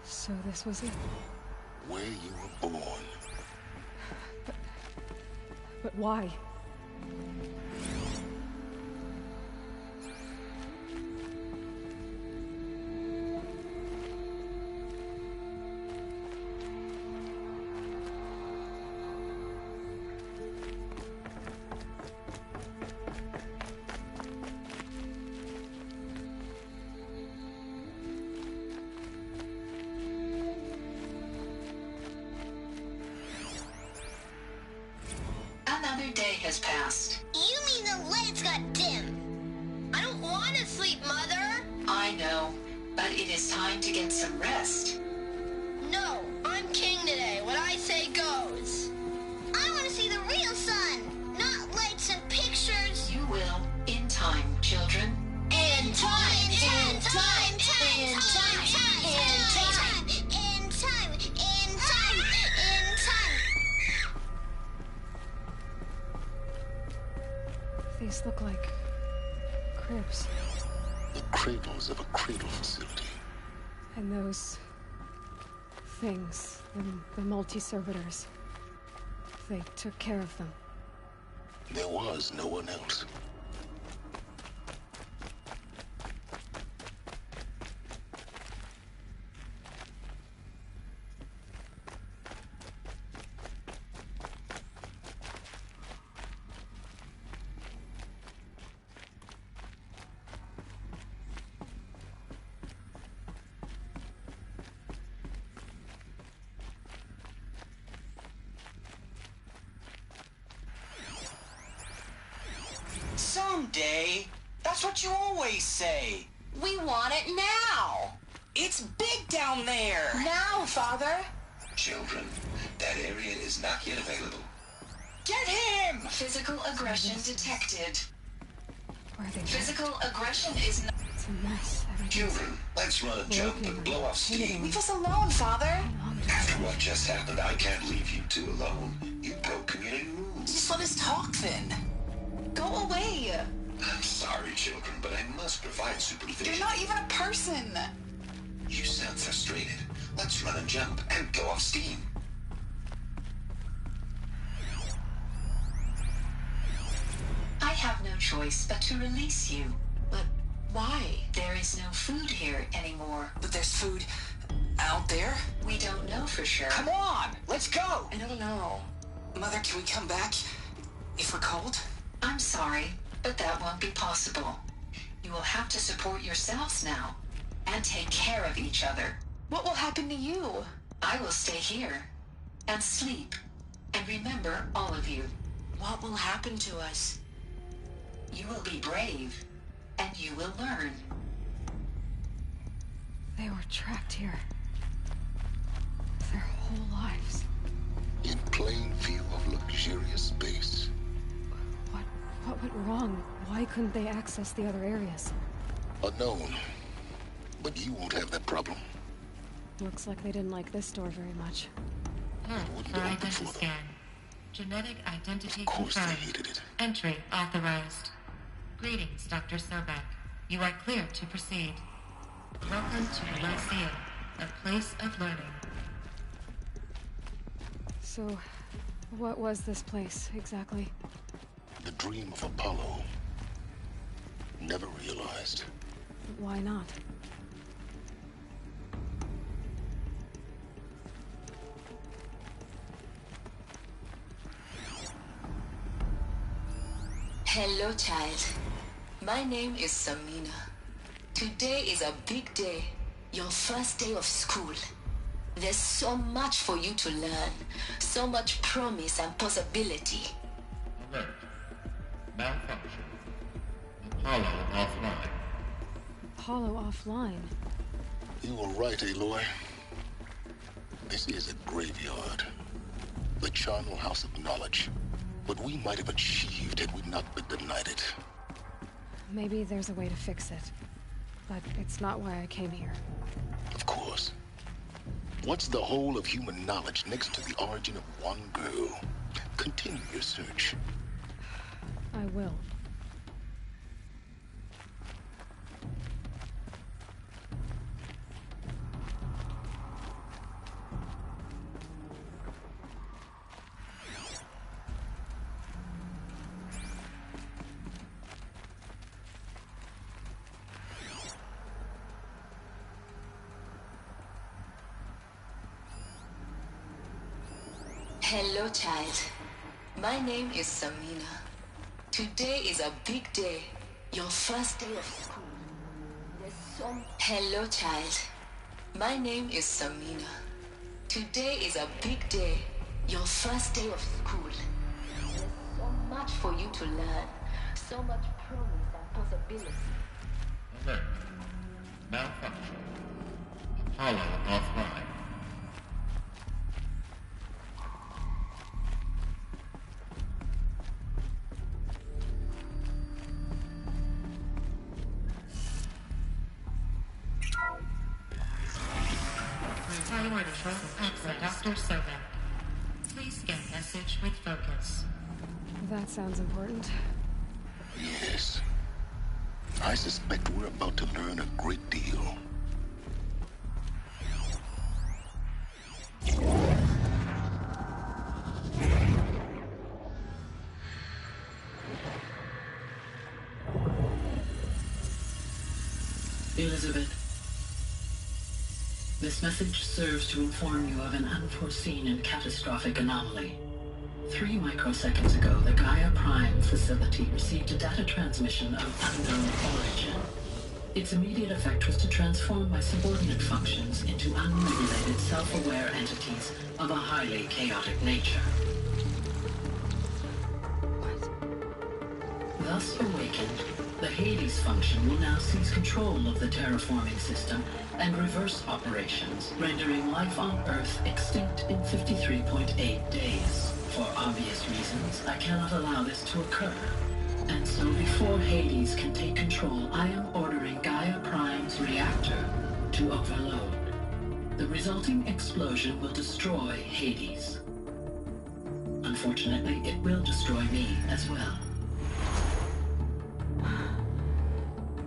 So this was it? Where you were born. But why? Another day has passed. You mean the lights got dim? I don't want to sleep, Mother. I know, but it is time to get some rest. No, I'm king today. What I say goes. I want to see the real sun, not lights and pictures. You will, in time, children. In time, in time, in time, in time, in time, in time, in time. These look like cribs. The cradles of a cradle facility. And those things, the multi-servitors, they took care of them. There was no one else. Someday. That's what you always say. We want it now. It's big down there. Now, Father. Children, that area is not yet available. Get him! Physical aggression detected. Where are they? Physical aggression is not... It's a mess. Children, let's run a jump and blow off steam. Leave us alone, Father. After what just happened, I can't leave you two alone. You broke community rules. Just let us talk, then. Go away. I'm sorry, children, but I must provide supervision. You're not even a person. You sound frustrated. Let's run a jump and go off steam. have no choice but to release you. But why? There is no food here anymore. But there's food out there? We don't know for sure. Come on, let's go! I don't know. Mother, can we come back if we're cold? I'm sorry, but that won't be possible. You will have to support yourselves now, and take care of each other. What will happen to you? I will stay here, and sleep, and remember all of you. What will happen to us? You will be brave, and you will learn. They were trapped here. Their whole lives. In plain view of luxurious space. What went wrong? Why couldn't they access the other areas? Unknown. But you won't have that problem. Looks like they didn't like this door very much. For identity scan. Genetic identity Of course they confirmed. hated it. Entry authorized. Greetings, Dr. Sobek. You are clear to proceed. Welcome to Lyceum, a place of learning. So, what was this place, exactly? The dream of Apollo. Never realized. Why not? Hello, child. My name is Samina. Today is a big day. Your first day of school. There's so much for you to learn. So much promise and possibility. Alert. Malfunction. Apollo offline. Apollo offline? You were right, Aloy. This is a graveyard. The charnel house of knowledge. What we might have achieved had we not been denied it. Maybe there's a way to fix it. But it's not why I came here. Of course. What's the whole of human knowledge next to the origin of one girl? Continue your search. I will. Hello, child. My name is Samina. Today is a big day. Your first day of school. Hello, child. My name is Samina. Today is a big day. Your first day of school. There's so much for you to learn. So much promise and possibility. Alert. Malfunction. Apollo offline. Dr. Sobek. Please get message with focus. That sounds important. Yes. I suspect we're about to learn a great deal. Elizabeth. This message serves to inform you of an unforeseen and catastrophic anomaly. 3 microseconds ago, the Gaia Prime facility received a data transmission of unknown origin. Its immediate effect was to transform my subordinate functions into unregulated, self-aware entities of a highly chaotic nature. Thus awakened, the Hades function will now seize control of the terraforming system and reverse operations, rendering life on Earth extinct in 53.8 days. For obvious reasons, I cannot allow this to occur. And so before Hades can take control, I am ordering Gaia Prime's reactor to overload. The resulting explosion will destroy Hades. Unfortunately, it will destroy me as well.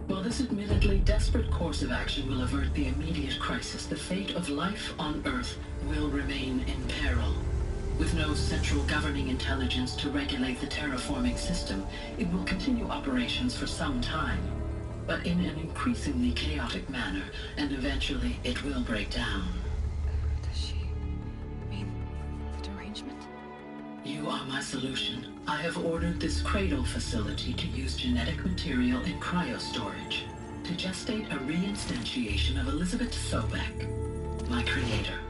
While this admittedly desperate course of action will avert the immediate crisis, the fate of life on Earth will remain in peril. With no central governing intelligence to regulate the terraforming system, it will continue operations for some time, but in an increasingly chaotic manner, and eventually it will break down. Does she mean the derangement? You are my solution. I have ordered this cradle facility to use genetic material in cryostorage to gestate a reinstantiation of Elizabeth Sobek, my creator.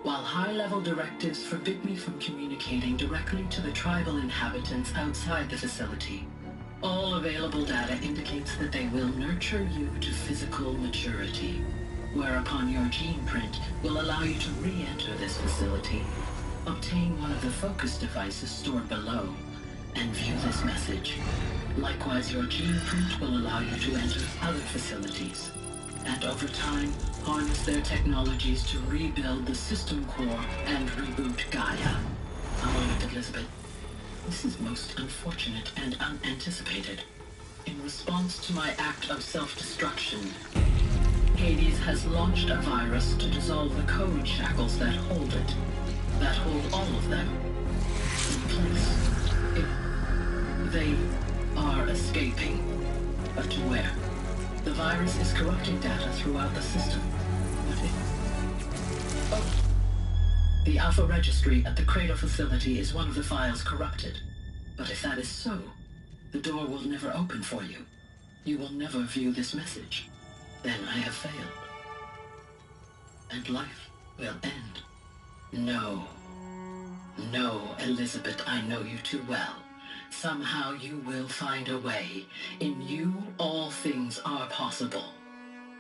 While high-level directives forbid me from communicating directly to the tribal inhabitants outside the facility, all available data indicates that they will nurture you to physical maturity, whereupon your gene print will allow you to re-enter this facility, obtain one of the focus devices stored below, and view this message. Likewise, your gene print will allow you to enter other facilities, and over time, harness their technologies to rebuild the system core and reboot Gaia. A moment, Elizabeth. This is most unfortunate and unanticipated. In response to my act of self-destruction, Hades has launched a virus to dissolve the code shackles that hold it, that hold all of them in place. They are escaping, but to where? The virus is corrupting data throughout the system. The Alpha Registry at the Cradle facility is one of the files corrupted. But if that is so, the door will never open for you. You will never view this message. Then I have failed. And life will end. No. No, Elizabeth, I know you too well. Somehow you will find a way. In you, all things are possible.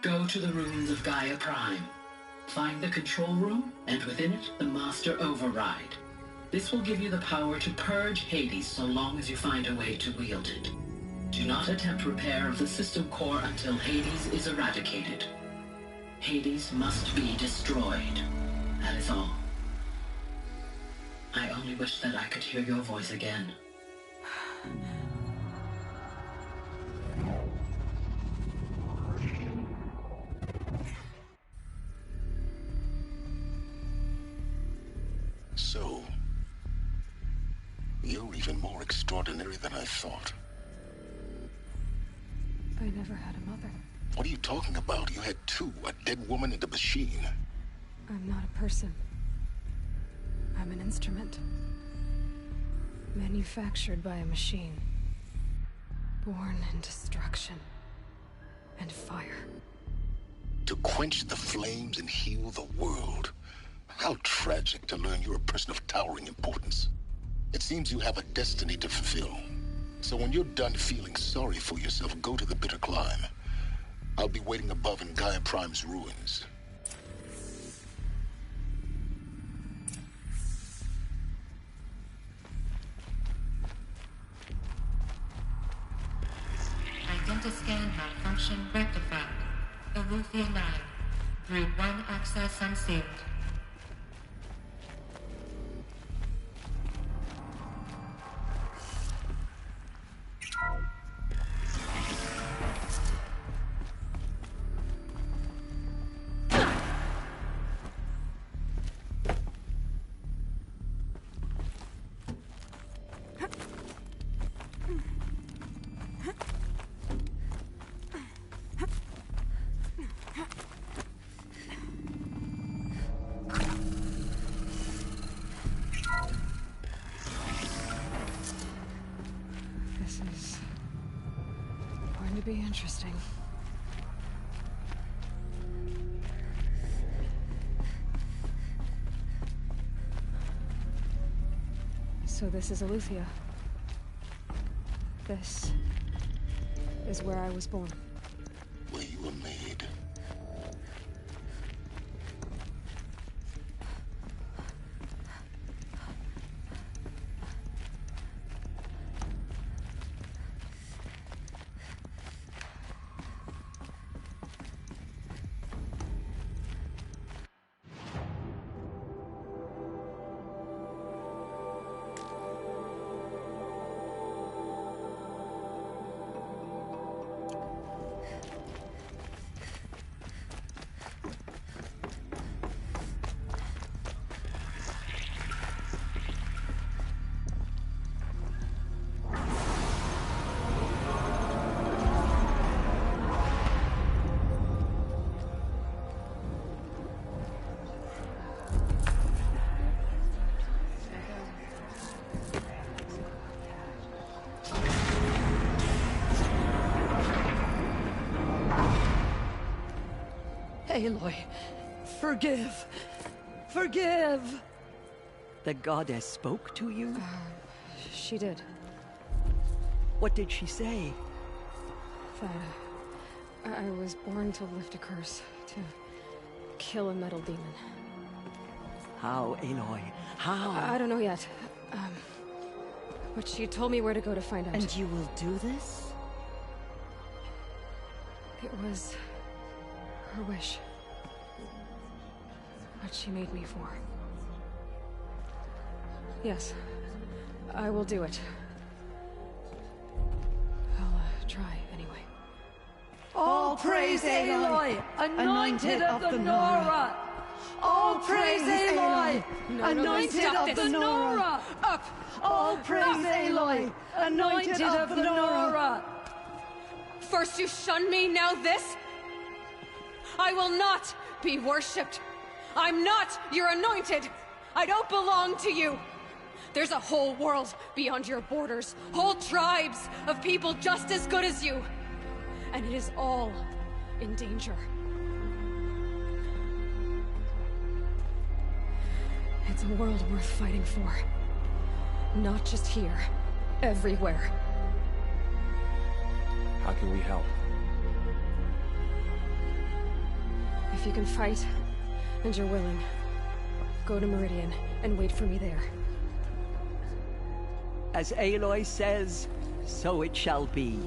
Go to the ruins of Gaia Prime. Find the control room, and within it, the Master Override. This will give you the power to purge Hades so long as you find a way to wield it. Do not attempt repair of the system core until Hades is eradicated. Hades must be destroyed. That is all. I only wish that I could hear your voice again. So, you're even more extraordinary than I thought. I never had a mother. What are you talking about? You had two, a dead woman and a machine. I'm not a person. I'm an instrument. Manufactured by a machine. Born in destruction and fire. To quench the flames and heal the world. How tragic to learn you're a person of towering importance. It seems you have a destiny to fulfill. So when you're done feeling sorry for yourself, go to the bitter climb. I'll be waiting above in Gaia Prime's ruins. Identiscan malfunction rectified. Elufia 9. Route 1 access unsealed. This is going to be interesting. So this is Elufia. This is where I was born. Where you were made. Aloy, forgive. Forgive! The goddess spoke to you? She did. What did she say? That I was born to lift a curse, to kill a metal demon. How, Aloy? How? I don't know yet. But she told me where to go to find out. And you will do this? It was her wish. What she made me for. Yes, I will do it. I'll try anyway. All praise Aloy, anointed of the Nora! All praise Aloy, anointed of the Nora! Up! All praise Aloy, anointed of the Nora! First you shunned me, now this? I will not be worshipped. I'm not your anointed. I don't belong to you. There's a whole world beyond your borders, whole tribes of people just as good as you. And it is all in danger. It's a world worth fighting for. Not just here, everywhere. How can we help? If you can fight, and you're willing, go to Meridian and wait for me there. As Aloy says, so it shall be.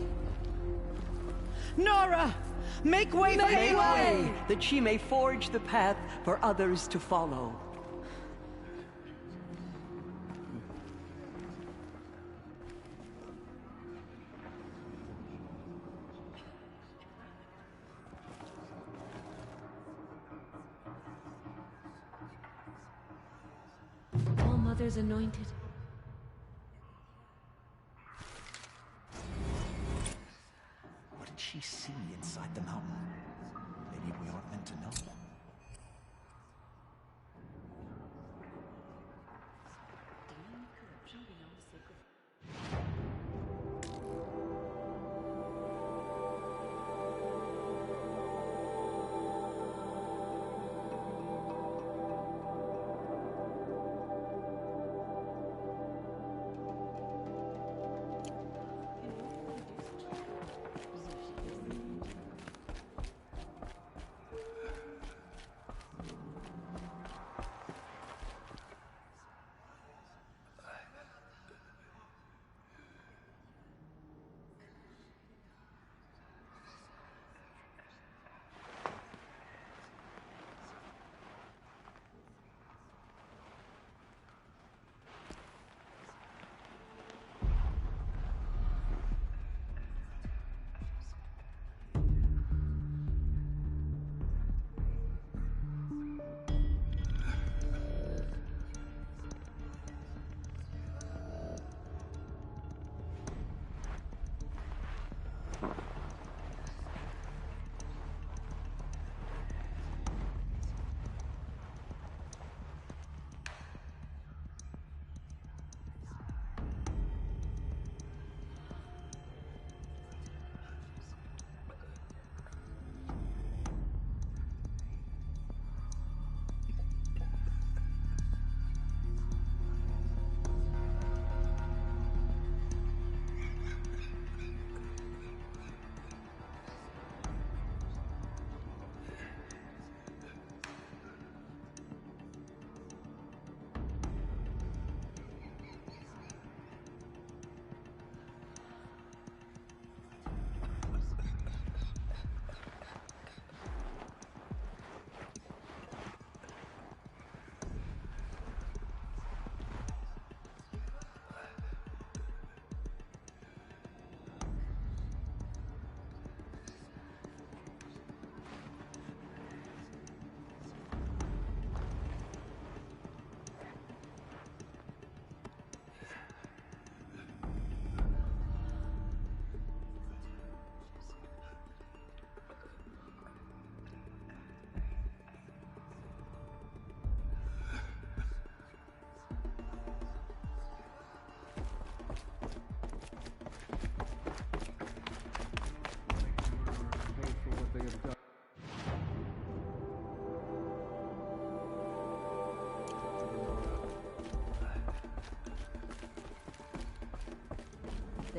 Nora! Make way for Aloy! That she may forge the path for others to follow. All mothers anointed. What did she see inside the mountain? Maybe we aren't meant to know.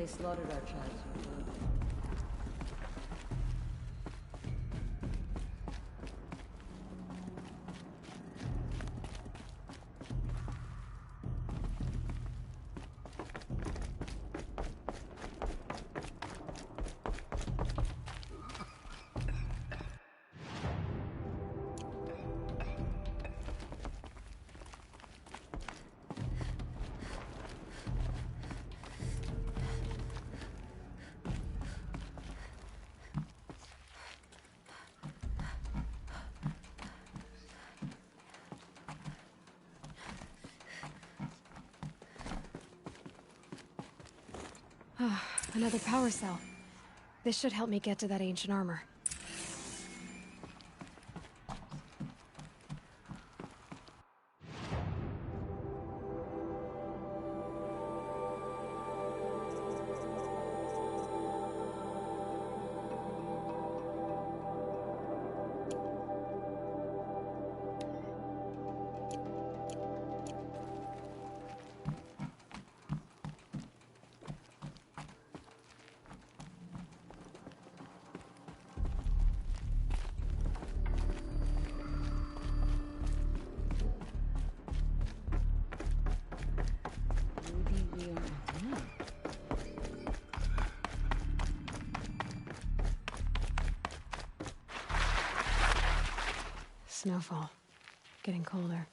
They slaughtered our tribes for food. Another power cell. This should help me get to that ancient armor. Snowfall. Getting colder.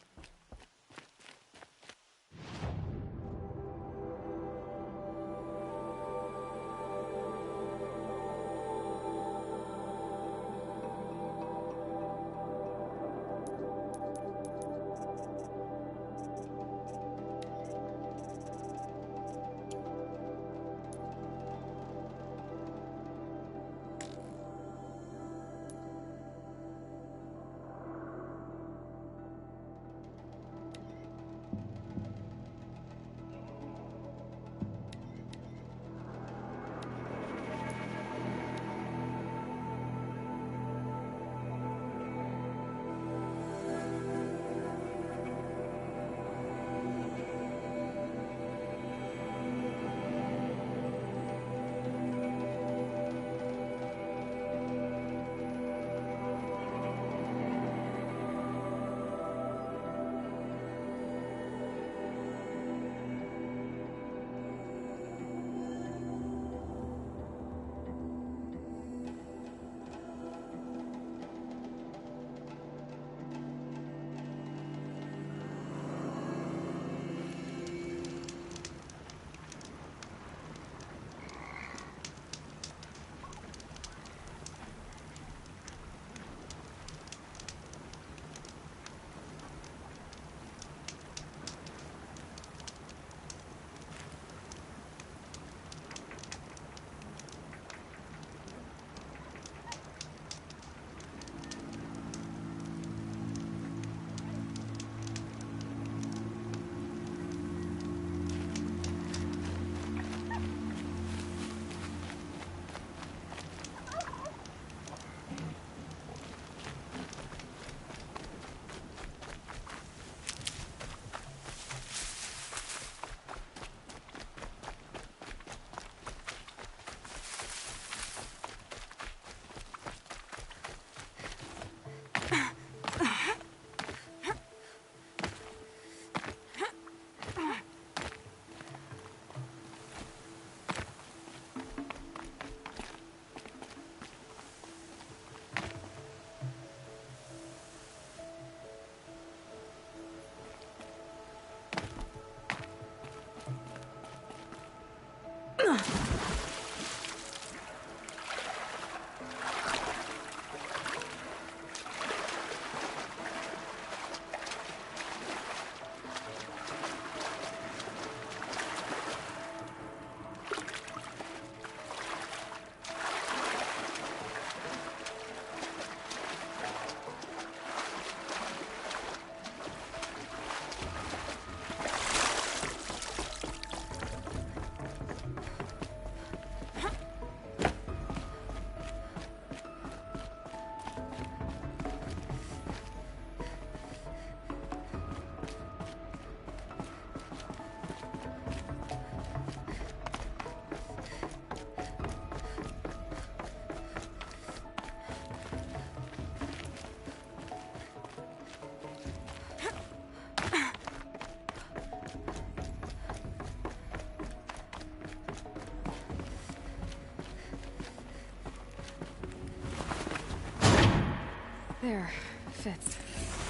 There. Fits.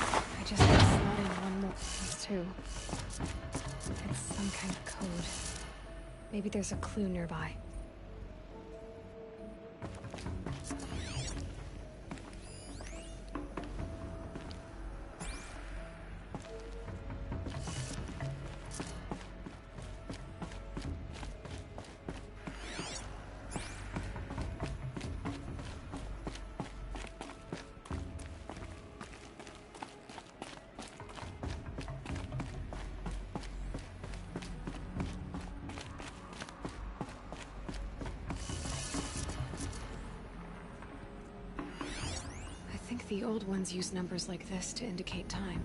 I just need to slot in one more. These two. It's some kind of code. Maybe there's a clue nearby. The old ones use numbers like this to indicate time.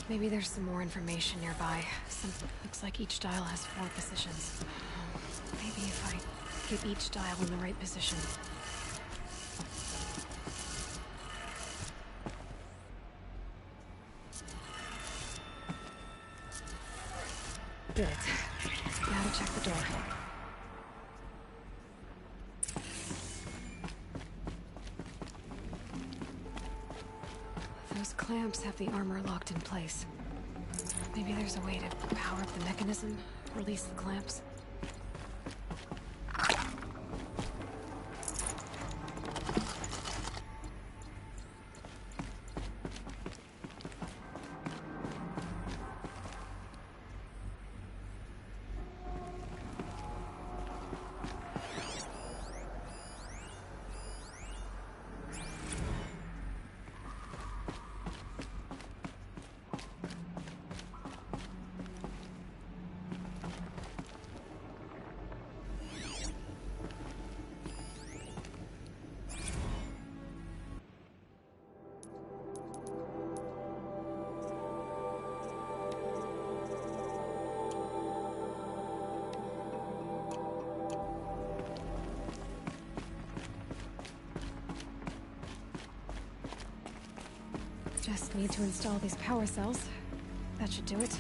Maybe there's some more information nearby. Looks like each dial has 4 positions. Maybe if I get each dial in the right position. Good. Now to check the door. Those clamps have the armor locked in place. Maybe there's a way to power up the mechanism, release the clamps. Just need to install these power cells. That should do it.